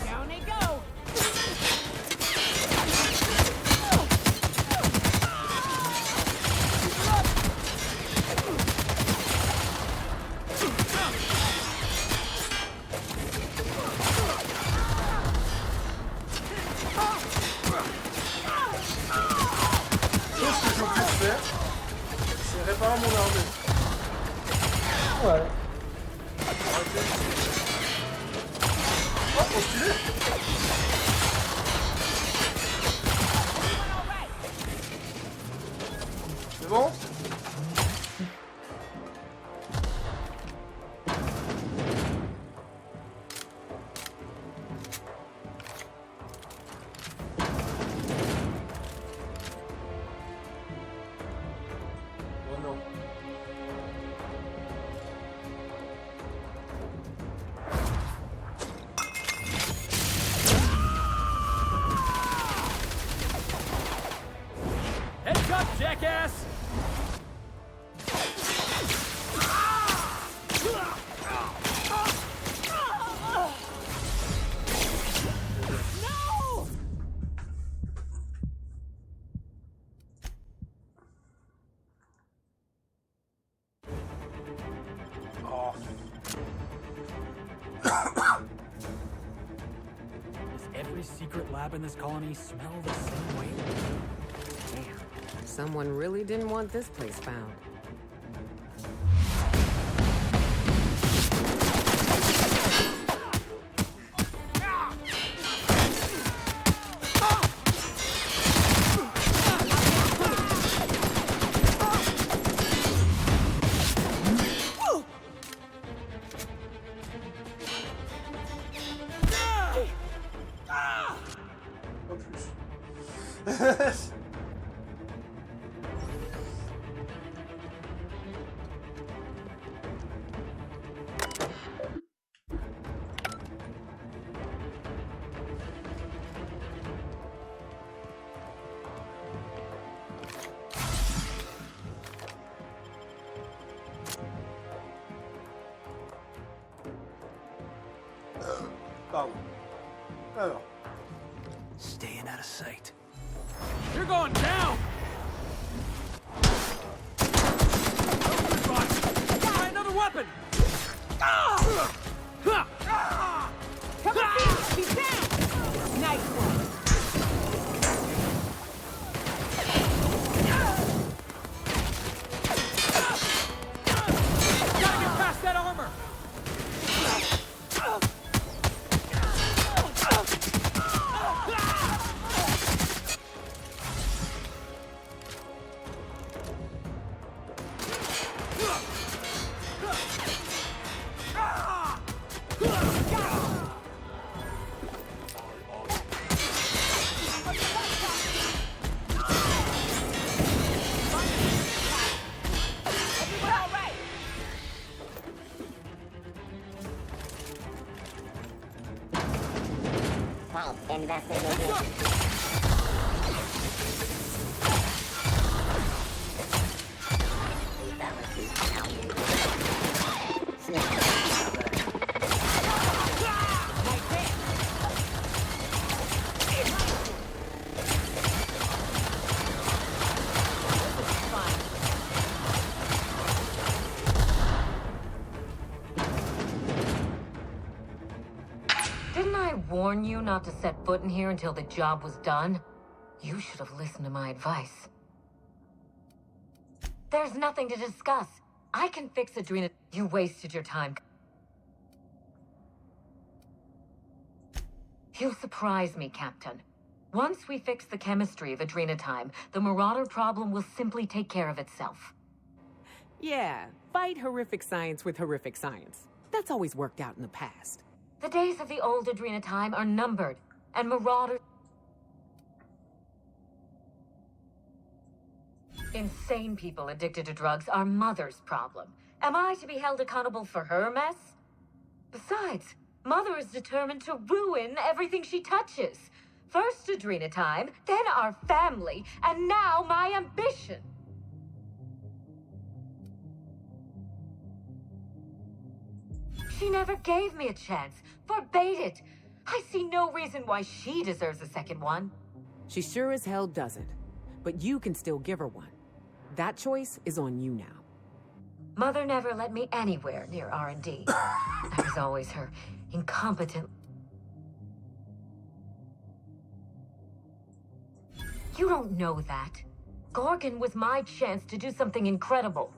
Speaker 6: Down they go.
Speaker 1: C'est réparer mon armée.
Speaker 2: Ouais.
Speaker 1: Oh, trop stylé. C'est bon? Oh non.
Speaker 10: Heads up, jackass!
Speaker 6: No!
Speaker 1: Oh.
Speaker 3: Does every secret lab in this colony smell the same way?
Speaker 4: Damn, someone really didn't want this place found.
Speaker 1: Pas plus. Pardon. Alors.
Speaker 3: Staying out of sight.
Speaker 10: You're going down! Try another weapon!
Speaker 6: Come on, he's down! Nice one.
Speaker 10: Gotta get past that armor!
Speaker 14: Didn't I warn you not to set foot in here until the job was done? You should have listened to my advice. There's nothing to discuss. I can fix Adrena. You wasted your time. You surprise me, Captain. Once we fix the chemistry of Adrena time, the Marauder problem will simply take care of itself.
Speaker 4: Yeah, fight horrific science with horrific science. That's always worked out in the past.
Speaker 14: The days of the old Adrena time are numbered. and Marauders. Insane people addicted to drugs are Mother's problem. Am I to be held accountable for her mess? Besides, Mother is determined to ruin everything she touches. First Adrena time, then our family, and now my ambition. She never gave me a chance, forbade it. I see no reason why she deserves a second one.
Speaker 4: She sure as hell doesn't. But you can still give her one. That choice is on you now.
Speaker 14: Mother never let me anywhere near R&D. I was always her incompetent... You don't know that. Gorgon was my chance to do something incredible.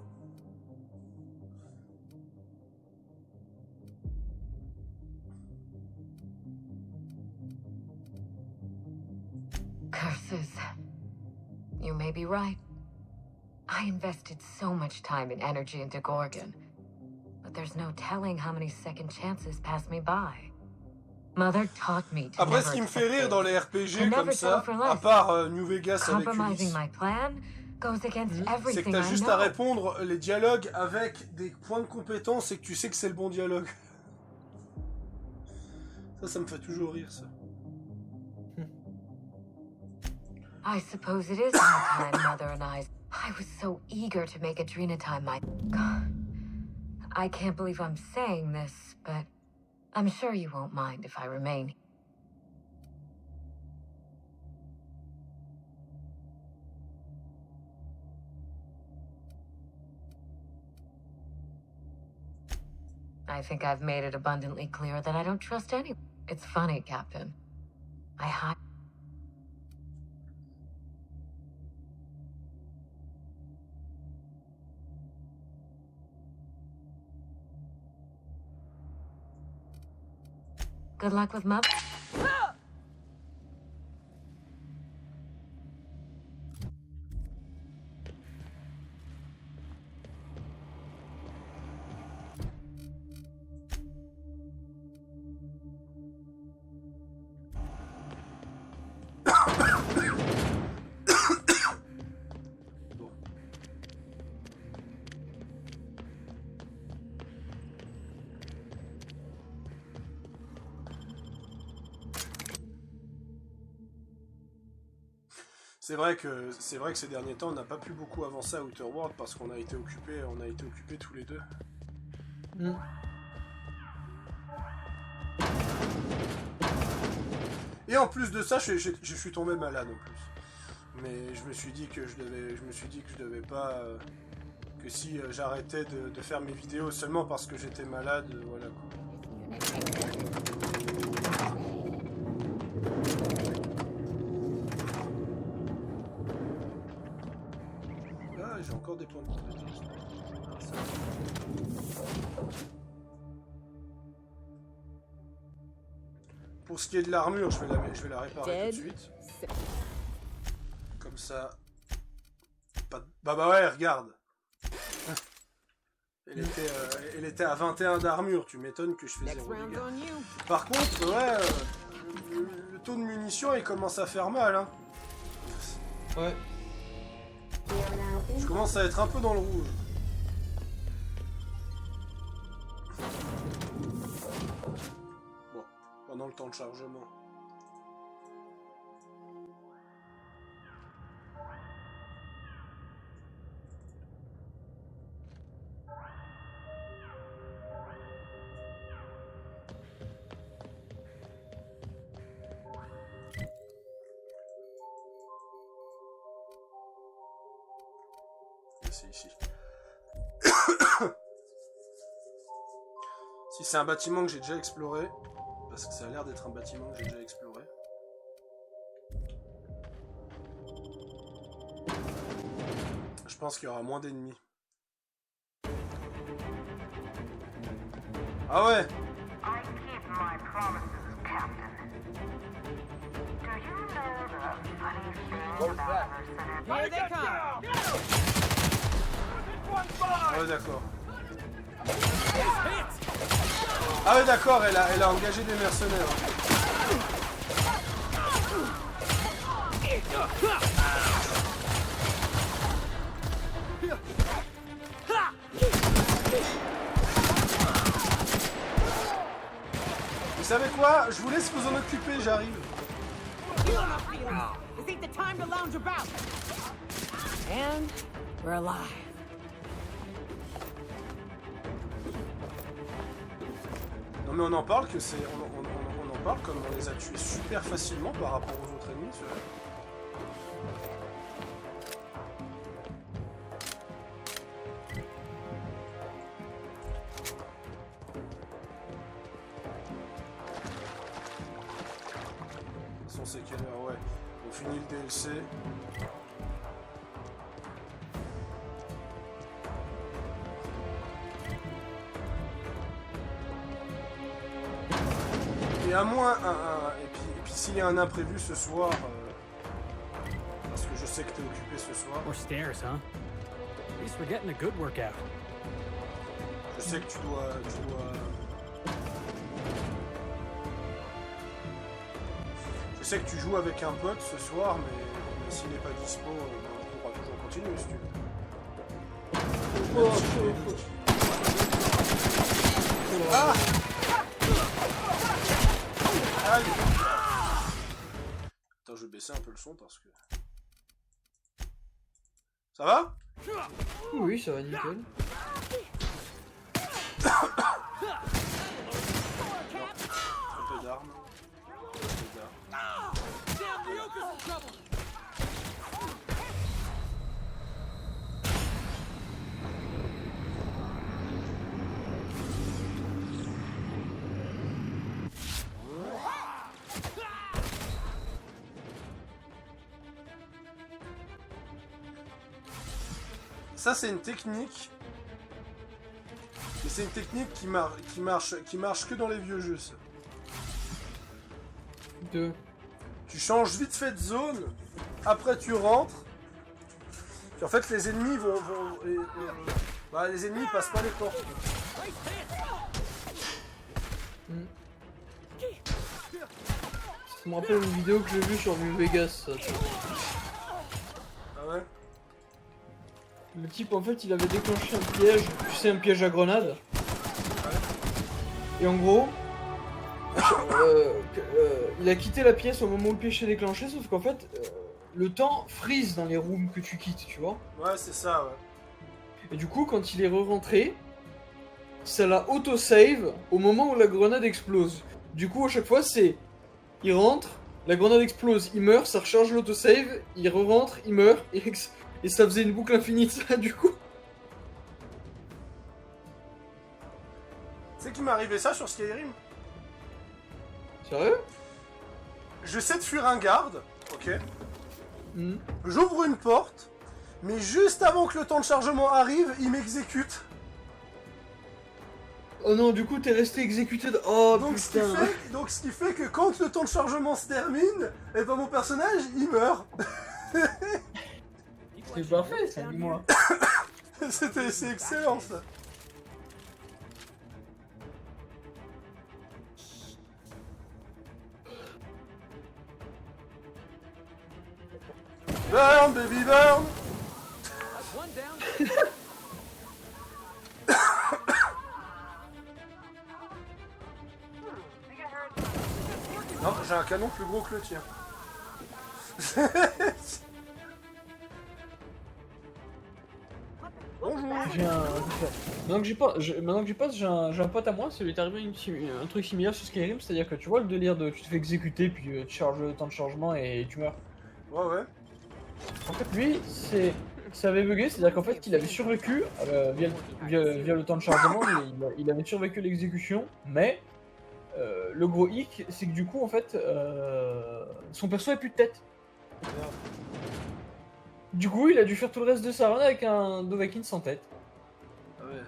Speaker 14: Curses. You may be right. I invested so much time and energy into Gorgon, but there's no telling how many second chances pass me by. Mother taught me to
Speaker 1: Après, ce qui me fait rire dans les RPG comme ça, à part New Vegas avec Ulysse, c'est que t'as juste à répondre les dialogues avec des points de compétence et que tu sais que c'est le bon dialogue. Ça me fait toujours rire, ça.
Speaker 14: I suppose it is my time, Mother and I was so eager to make Adrena time my... God. I can't believe I'm saying this, but I'm sure you won't mind if I remain. I think I've made it abundantly clear that I don't trust anyone. It's funny, Captain. I hide... Good luck with Mother.
Speaker 1: C'est vrai que ces derniers temps on n'a pas pu beaucoup avancer à Outer World parce qu'on a été occupés tous les deux. Et en plus de ça, je suis tombé malade en plus. Mais je me suis dit que je devais pas que si j'arrêtais de faire mes vidéos seulement parce que j'étais malade, voilà quoi. J'ai encore des points de compétence. Pour ce qui est de l'armure, je vais la réparer tout de suite. Comme ça. Pas de... Bah ouais, regarde. Elle était à 21 d'armure, tu m'étonnes que je fais 0 dégâts. Par contre, ouais, le taux de munitions il commence à faire mal, hein.
Speaker 2: Ouais.
Speaker 1: Je commence à être un peu dans le rouge. Bon, pendant le temps de chargement. C'est ici. Si c'est un bâtiment que j'ai déjà exploré, parce que ça a l'air d'être un bâtiment que j'ai déjà exploré. Je pense qu'il y aura moins d'ennemis. Ah ouais.
Speaker 6: Here they come!
Speaker 1: Ah ouais d'accord. Ah ouais d'accord, elle a engagé des mercenaires. Vous savez quoi? Je vous laisse vous en occuper, j'arrive.
Speaker 4: This ain't the time to lounge about. And we're alive.
Speaker 1: Non mais on en parle que c'est... On en parle comme on les a tués super facilement par rapport aux autres ennemis, tu vois. C'est quelle heure? Ouais, on finit le DLC. Et à moins et puis s'il y a un imprévu ce soir, parce que je sais que t'es occupé ce soir.
Speaker 3: More stairs, huh? At least we're getting a good workout.
Speaker 1: Je sais que tu dois. Je sais que tu joues avec un pote ce soir, mais s'il n'est pas dispo, on pourra toujours continuer si tu veux. Ah! Aïe! Attends, je vais baisser un peu le son parce que... Ça va?
Speaker 2: Oui, ça va nickel.
Speaker 1: Un peu d'armes. Ça c'est une technique, mais c'est une technique qui marche que dans les vieux jeux. Ça. Tu changes vite fait de zone, après tu rentres. Puis en fait les ennemis bah, les ennemis passent pas les portes.
Speaker 2: Ça me rappelle une vidéo que j'ai vue sur New Vegas. Ça.
Speaker 1: Ah ouais?
Speaker 2: Le type en fait il avait déclenché un piège, tu sais un piège à grenade. Et en gros, il a quitté la pièce au moment où le piège s'est déclenché, sauf qu'en fait le temps freeze dans les rooms que tu quittes, tu vois.
Speaker 1: Ouais c'est ça ouais.
Speaker 2: Et du coup quand il est re-rentré, ça l'a auto-save au moment où la grenade explose. Du coup à chaque fois c'est, il rentre, la grenade explose, il meurt, ça recharge l'auto-save, il re-rentre, il meurt, et ça faisait une boucle infinie de ça, du coup.
Speaker 1: Tu sais qu'il m'est arrivé ça sur Skyrim?
Speaker 2: Sérieux?
Speaker 1: J'essaie de fuir un garde, ok. J'ouvre une porte, mais juste avant que le temps de chargement arrive, il m'exécute.
Speaker 2: Oh non, du coup t'es resté exécuté de... Oh
Speaker 1: donc,
Speaker 2: putain.
Speaker 1: Ce qui fait que quand le temps de chargement se termine, et ben mon personnage, il meurt.
Speaker 2: C'est parfait ça, dis-moi.
Speaker 1: C'est excellent ça. Burn, baby, burn. Non, j'ai un canon plus gros que le tien. Bonjour.
Speaker 2: Maintenant que j'y passe, j'ai un pote à moi, ça lui est arrivé un truc similaire sur Skyrim, c'est-à-dire que tu vois le délire de tu te fais exécuter puis tu charges le temps de chargement et tu meurs.
Speaker 1: Ouais.
Speaker 2: En fait lui, ça avait bugué, c'est-à-dire qu'en fait il avait survécu via le temps de chargement, il avait survécu l'exécution, mais le gros hic, c'est que du coup en fait son perso a plus de tête. Du coup, il a dû faire tout le reste de sa run avec un Dovahkiin sans tête.
Speaker 1: Ah ouais.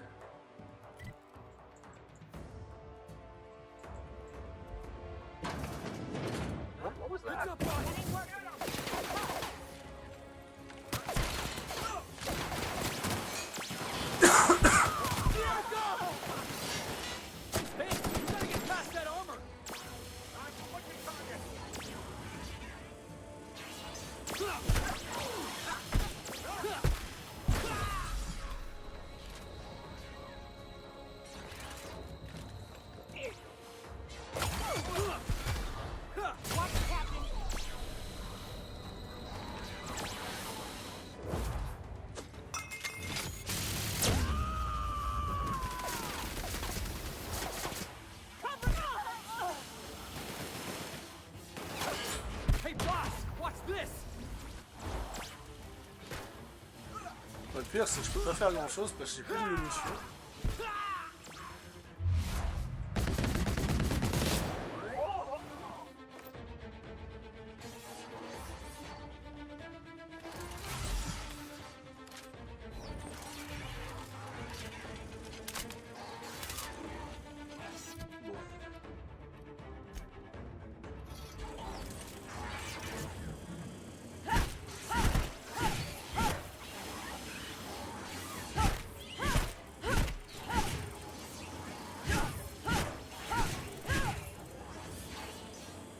Speaker 1: pire, c'est que je peux pas faire grand chose parce que j'ai plus de munitions.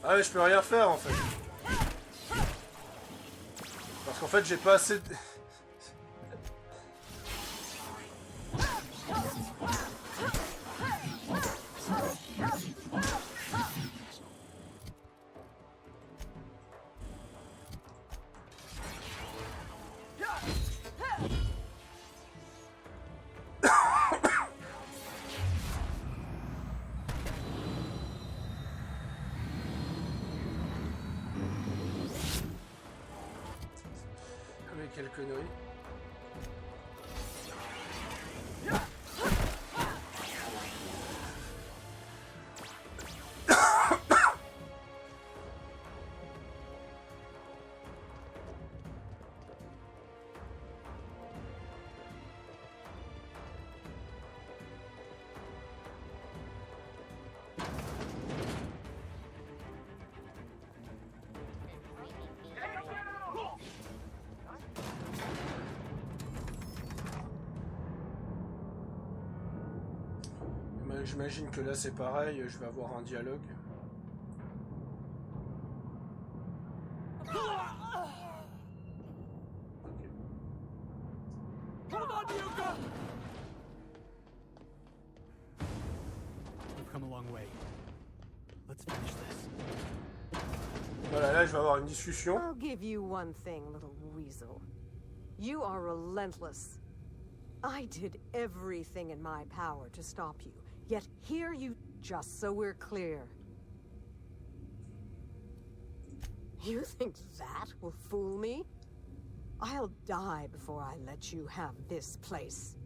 Speaker 1: Ah ouais, je peux rien faire en fait. Parce qu'en fait, j'ai pas assez de... Quelle connerie. J'imagine que là c'est pareil, je vais avoir un dialogue. Voilà, là je vais avoir une discussion.
Speaker 15: I'll give you one thing, little weasel. You are relentless. I did everything in my power to stop you. Yet here you... Just so we're clear. You think that will fool me? I'll die before I let you have this place.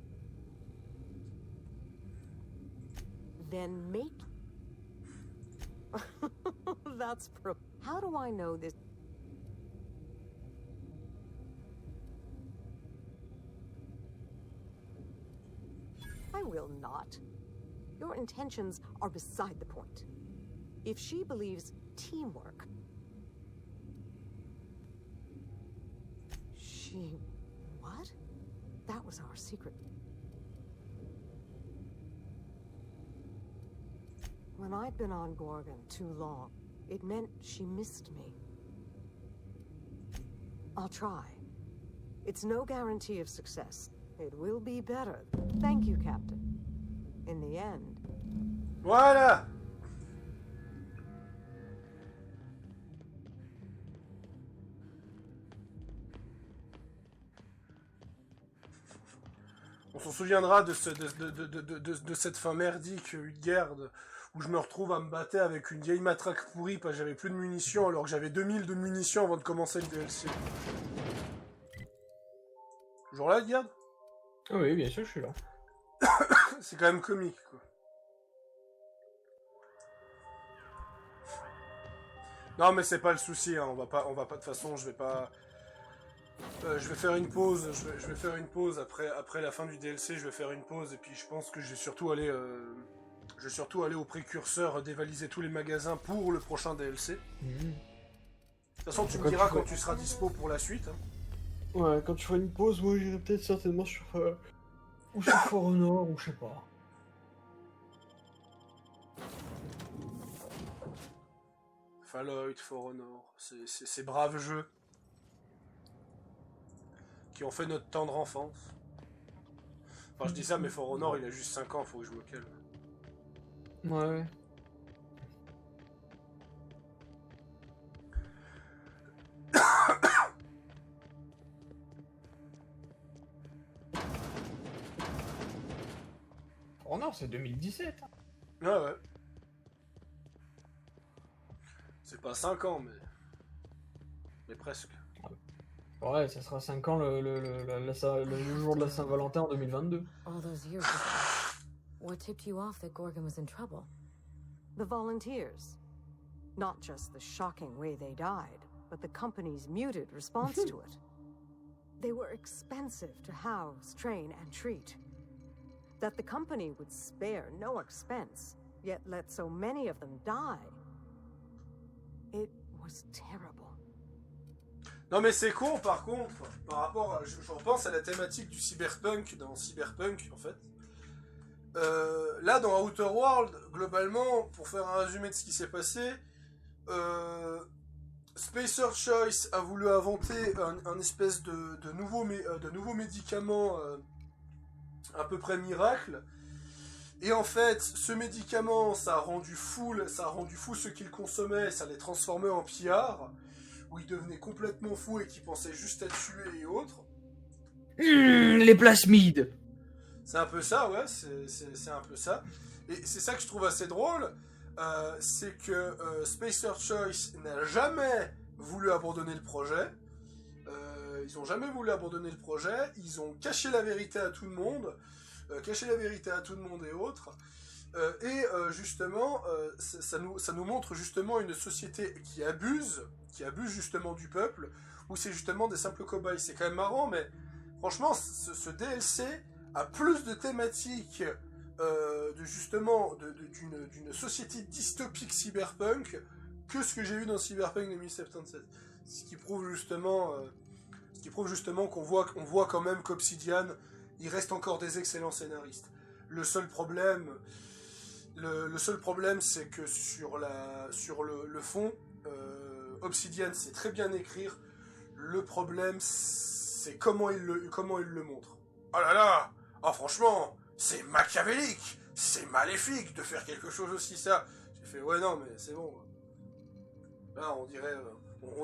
Speaker 15: Then make... That's pro... How do I know this? I will not. Your intentions are beside the point. If she believes teamwork... She... What? That was our secret. When I'd been on Gorgon too long, it meant she missed me. I'll try. It's no guarantee of success. It will be better. Thank you, Captain. In the end.
Speaker 1: Voilà! On s'en souviendra de cette fin merdique, une guerre où je me retrouve à me battre avec une vieille matraque pourrie parce que j'avais plus de munitions alors que j'avais 2000 de munitions avant de commencer le DLC. Toujours là, Edgard?
Speaker 2: Ah oui, bien sûr, je suis là.
Speaker 1: C'est quand même comique, quoi. Non, mais c'est pas le souci, hein. On va pas, de toute façon, je vais pas... je vais faire une pause, je vais faire une pause après la fin du DLC, je vais faire une pause, et puis je pense que je vais surtout aller au précurseur dévaliser tous les magasins pour le prochain DLC. De toute façon, tu me diras quand tu seras dispo pour la suite. Hein.
Speaker 2: Ouais, quand tu feras une pause, moi j'irai peut-être certainement sur... ou sur For Honor, ou je sais pas.
Speaker 1: Fallout, For Honor, ces braves jeux qui ont fait notre tendre enfance. Enfin, je dis ça, mais For Honor, il a juste 5 ans, faut que je me calme.
Speaker 2: Ouais. For Honor, c'est 2017.
Speaker 1: Ouais. C'est pas 5 ans, mais presque.
Speaker 2: Ouais, ça sera 5 ans le jour de la Saint-Valentin en 2022.
Speaker 14: All those years ago, what tipped you off that Gorgon was in trouble?
Speaker 15: The volunteers. Not just the shocking way they died, but the company's muted response to it. They were expensive to house, train, and treat. That the company would spare no expense, yet let so many of them die. It was terrible.
Speaker 1: Non mais c'est con par contre, par rapport à... Je repense à la thématique du cyberpunk, dans Cyberpunk en fait. Là dans Outer World, globalement, pour faire un résumé de ce qui s'est passé, Spacer Choice a voulu inventer un espèce de nouveau médicament à peu près miracle. Et en fait, ce médicament, ça a rendu fou ceux qui le consommaient, ça les transformait en pillards, où ils devenaient complètement fous et qui pensaient juste à tuer et autres.
Speaker 2: Les plasmides.
Speaker 1: C'est un peu ça, ouais, c'est un peu ça. Et c'est ça que je trouve assez drôle, c'est que Spacer Choice n'a jamais voulu abandonner le projet. Ils ont jamais voulu abandonner le projet, ils ont caché la vérité à tout le monde, et autres. Justement, ça nous montre justement une société qui abuse justement du peuple, où c'est justement des simples cobayes. C'est quand même marrant, mais franchement, ce DLC a plus de thématiques d'une société dystopique cyberpunk que ce que j'ai vu dans Cyberpunk 2077. Ce qui prouve justement qu'on voit quand même qu'Obsidian, il reste encore des excellents scénaristes. Le seul problème, c'est que sur le fond, Obsidian sait très bien écrire. Le problème, c'est comment il le montre. Oh là là, oh franchement, c'est machiavélique, c'est maléfique de faire quelque chose aussi ça. J'ai fait ouais non mais c'est bon. Là on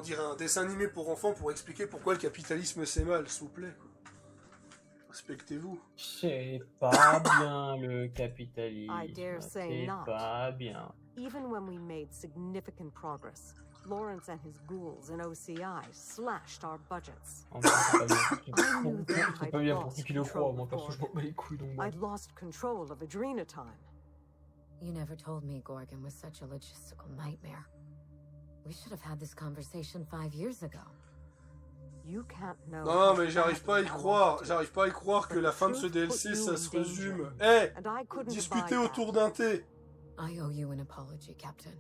Speaker 1: dirait un dessin animé pour enfants pour expliquer pourquoi le capitalisme c'est mal, s'il vous plaît. Respectez-vous.
Speaker 2: C'est pas bien le capitalisme.
Speaker 15: I dare say
Speaker 2: c'est
Speaker 15: not.
Speaker 2: pas bien.
Speaker 15: Even when we made significant progress, Lawrence and his ghouls in OCI slashed our budgets.
Speaker 2: C'est pas bien pour ceux qui le croient, moi perso je m'en bats les couilles donc bon.
Speaker 15: I'd lost control of Adrena Time.
Speaker 14: You never told me Gorgon was such a logistical nightmare. We should have had this conversation 5 years ago.
Speaker 15: You can't know.
Speaker 1: Non mais j'arrive pas à y croire que la fin de ce DLC ça se résume. Discuter autour d'un thé.
Speaker 14: I owe you an apology, Captain.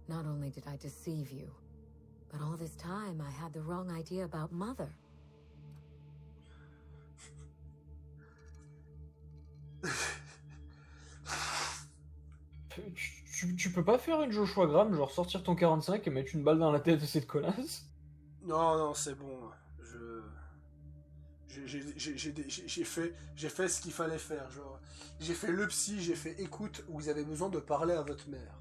Speaker 14: Not only did I deceive you, but all this time I had the wrong idea about Mother.
Speaker 2: Tu peux pas faire une Joshua Graham, genre sortir ton 45 et mettre une balle dans la tête de cette connasse?
Speaker 1: Non, c'est bon. J'ai fait ce qu'il fallait faire. Genre, j'ai fait le psy, j'ai fait écoute, vous avez besoin de parler à votre mère.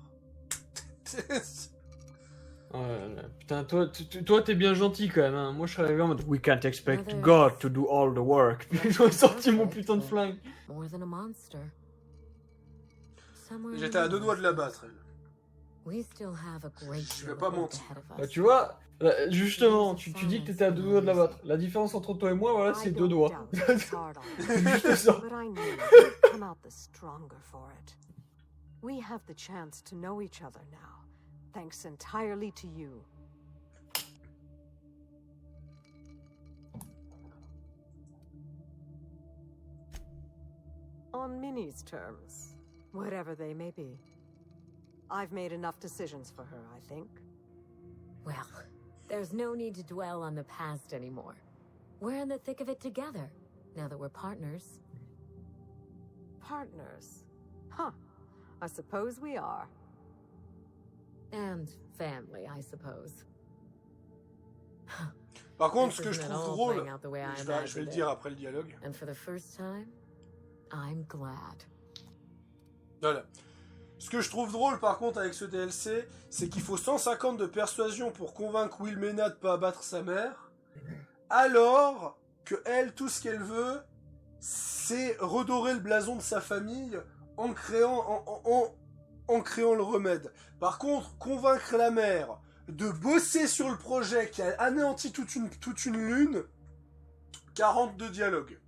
Speaker 2: Putain, toi t'es bien gentil quand même. Hein. Moi je serais arrivé en mode We can't expect God to do all the work. Puis j'aurais sorti mon putain de flingue.
Speaker 1: J'étais à 2 doigts de la battre, elle. Je vais pas mentir.
Speaker 2: Bah, tu vois, justement, tu dis que t'étais à 2 doigts de la battre. La différence entre toi et moi, voilà, c'est 2 doigts. Juste ça.
Speaker 15: We have the chance to know each other now, thanks entirely to you. On Minnie's terms, whatever they may be. I've made enough decisions for her, I think.
Speaker 14: Well, there's no need to dwell on the past anymore. We're in the thick of it together, now that we're partners.
Speaker 15: Partners? Huh. I suppose we are.
Speaker 14: And family, I suppose.
Speaker 1: Par contre, ce que je trouve drôle, je vais le dire après le dialogue.
Speaker 14: And for the first time, I'm glad.
Speaker 1: Voilà. Ce que je trouve drôle par contre avec ce DLC, c'est qu'il faut 150 de persuasion pour convaincre Wilmena de pas abattre sa mère, alors que elle, tout ce qu'elle veut, c'est redorer le blason de sa famille en créant le remède. Par contre, convaincre la mère de bosser sur le projet qui a anéanti toute une lune, 42 dialogues.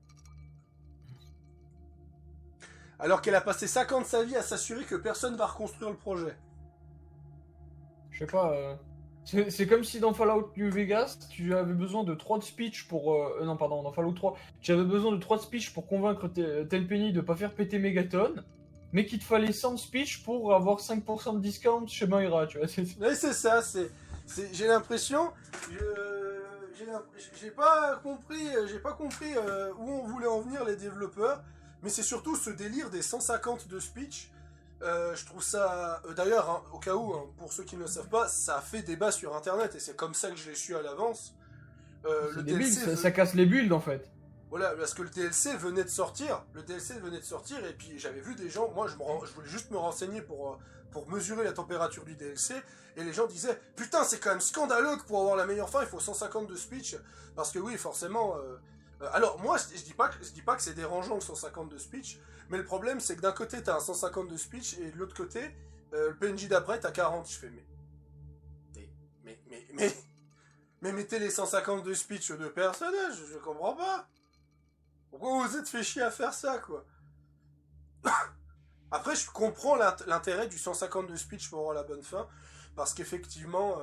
Speaker 1: Alors qu'elle a passé 5 ans de sa vie à s'assurer que personne va reconstruire le projet.
Speaker 2: Je sais pas... C'est comme si dans Fallout New Vegas, tu avais besoin de 3 speeches pour... non, pardon, dans Fallout 3, tu avais besoin de 3 speeches pour convaincre Telpenny de pas faire péter Megaton, mais qu'il te fallait 100 speeches pour avoir 5% de discount chez Moira, tu vois.
Speaker 1: Oui, c'est ça, j'ai l'impression... J'ai pas compris où on voulait en venir les développeurs, mais c'est surtout ce délire des 150 de speech. Je trouve ça... D'ailleurs, hein, au cas où, hein, pour ceux qui ne le savent pas, ça a fait débat sur Internet, et c'est comme ça que je l'ai su à l'avance.
Speaker 2: Le DLC, ça casse les builds, en fait.
Speaker 1: Voilà, parce que le DLC venait de sortir, et puis j'avais vu des gens... Moi, je voulais juste me renseigner pour mesurer la température du DLC, et les gens disaient « Putain, c'est quand même scandaleux que pour avoir la meilleure fin, il faut 150 de speech. » Parce que oui, forcément... alors, moi, je dis pas que c'est dérangeant le 150 de speech, mais le problème, c'est que d'un côté, t'as un 150 de speech, et de l'autre côté, le PNJ d'après, t'as 40. Je fais, mais mettez les 150 de speech aux deux personnages, je comprends pas. Pourquoi vous êtes fait chier à faire ça, quoi? Après, je comprends l'intérêt du 150 de speech pour avoir la bonne fin, parce qu'effectivement...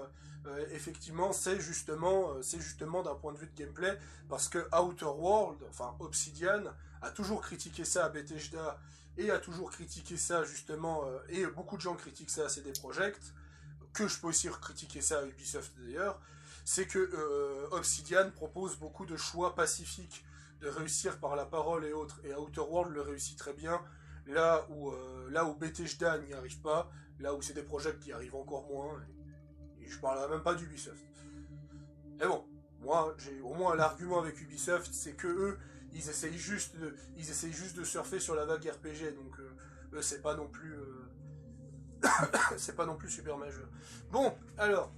Speaker 1: c'est justement d'un point de vue de gameplay, parce que Outer World, enfin Obsidian, a toujours critiqué ça à Bethesda, et a toujours critiqué ça justement, et beaucoup de gens critiquent ça à CD Projekt, que je peux aussi critiquer ça à Ubisoft d'ailleurs, c'est que Obsidian propose beaucoup de choix pacifiques, de réussir par la parole et autres, et Outer World le réussit très bien, là où Bethesda n'y arrive pas, là où CD Projekt y arrive encore moins, et je parlerai même pas d'Ubisoft. Mais bon, moi, j'ai au moins l'argument avec Ubisoft, c'est que eux, ils essayent juste de surfer sur la vague RPG, donc eux, c'est pas non plus c'est pas non plus super majeur. Bon, alors,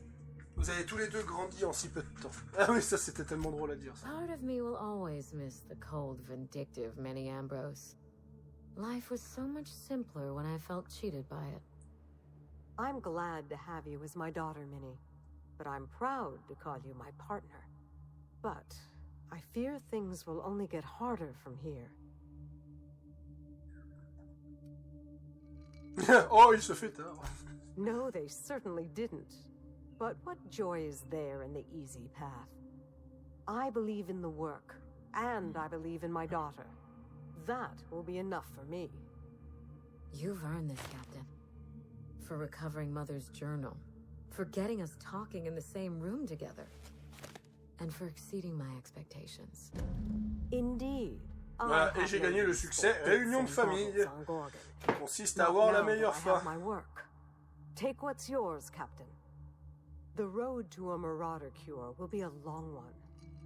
Speaker 1: vous avez tous les deux grandi en si peu de temps. Ah oui, ça c'était tellement drôle à dire ça.
Speaker 14: Part of me will always miss the cold, vindictive Minnie Ambrose. Life was so much simpler when I felt cheated by it.
Speaker 15: I'm glad to have you as my daughter, Minnie, but I'm proud to call you my partner. But I fear things will only get harder from here.
Speaker 1: Oh, il se fait tard.
Speaker 15: No, they certainly didn't. But what joy is there in the easy path? I believe in the work, and I believe in my daughter. That will be enough for me.
Speaker 14: You've earned this, Captain. For recovering Mother's journal, for getting us talking in the same room together, and for exceeding my expectations.
Speaker 15: Indeed.
Speaker 1: Voilà, et j'ai gagné le succès Réunion de famille, qui consiste à avoir la meilleure fin.
Speaker 15: Take what's yours, Captain. The road to a Marauder cure will be a long one,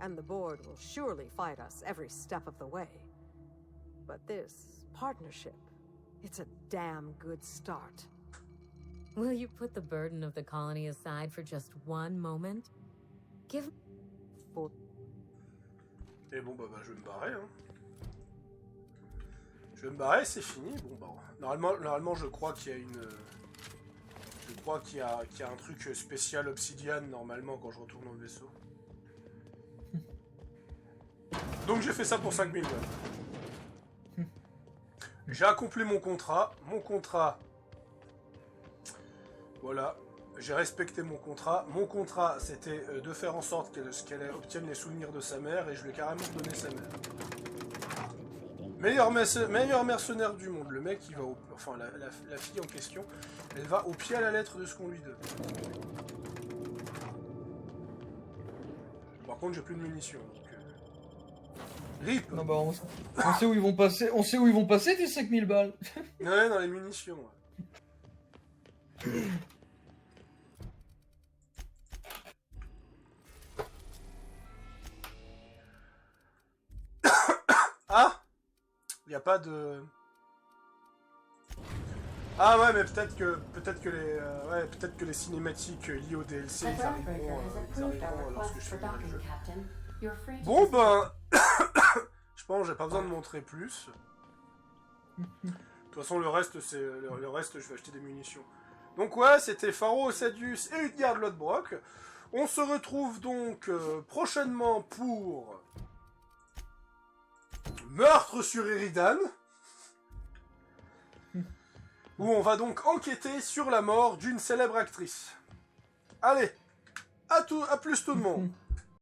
Speaker 15: and the board will surely fight us every step of the way. But this partnership, it's a damn good start.
Speaker 14: Will you put the burden of the colony aside for just one moment? Give...
Speaker 1: Et bon, bah, je vais me barrer, hein. Je vais me barrer, c'est fini. Bon, bah, normalement, je crois qu'il y a une... Je crois qu'il y a un truc spécial Obsidian, normalement, quand je retourne dans le vaisseau. Donc j'ai fait ça pour 5000 balles. J'ai accompli mon contrat. Voilà. J'ai respecté mon contrat. Mon contrat, c'était de faire en sorte qu'elle obtienne les souvenirs de sa mère, et je lui ai carrément donné sa mère. Meilleur mercenaire du monde. Le mec, il va au... Enfin, la fille en question, elle va au pied à la lettre de ce qu'on lui donne. Par contre, j'ai plus de munitions. Donc, RIP.
Speaker 2: Non, bah, on sait où ils vont passer. On sait où ils vont passer tes 5000 balles.
Speaker 1: Ouais, dans les munitions. Ouais. Ah, il n'y a pas de... Ah ouais, mais peut-être que les cinématiques liées au DLC, ils arriveront lorsque je finirai le jeu. Bon ben, je pense que j'ai pas besoin de montrer plus. De toute façon, le reste, je vais acheter des munitions. Donc ouais, c'était Pharaoh Sadius et Utgard Lodbrok. On se retrouve donc prochainement pour Meurtre sur Eridan, où on va donc enquêter sur la mort d'une célèbre actrice. Allez, à plus tout le monde.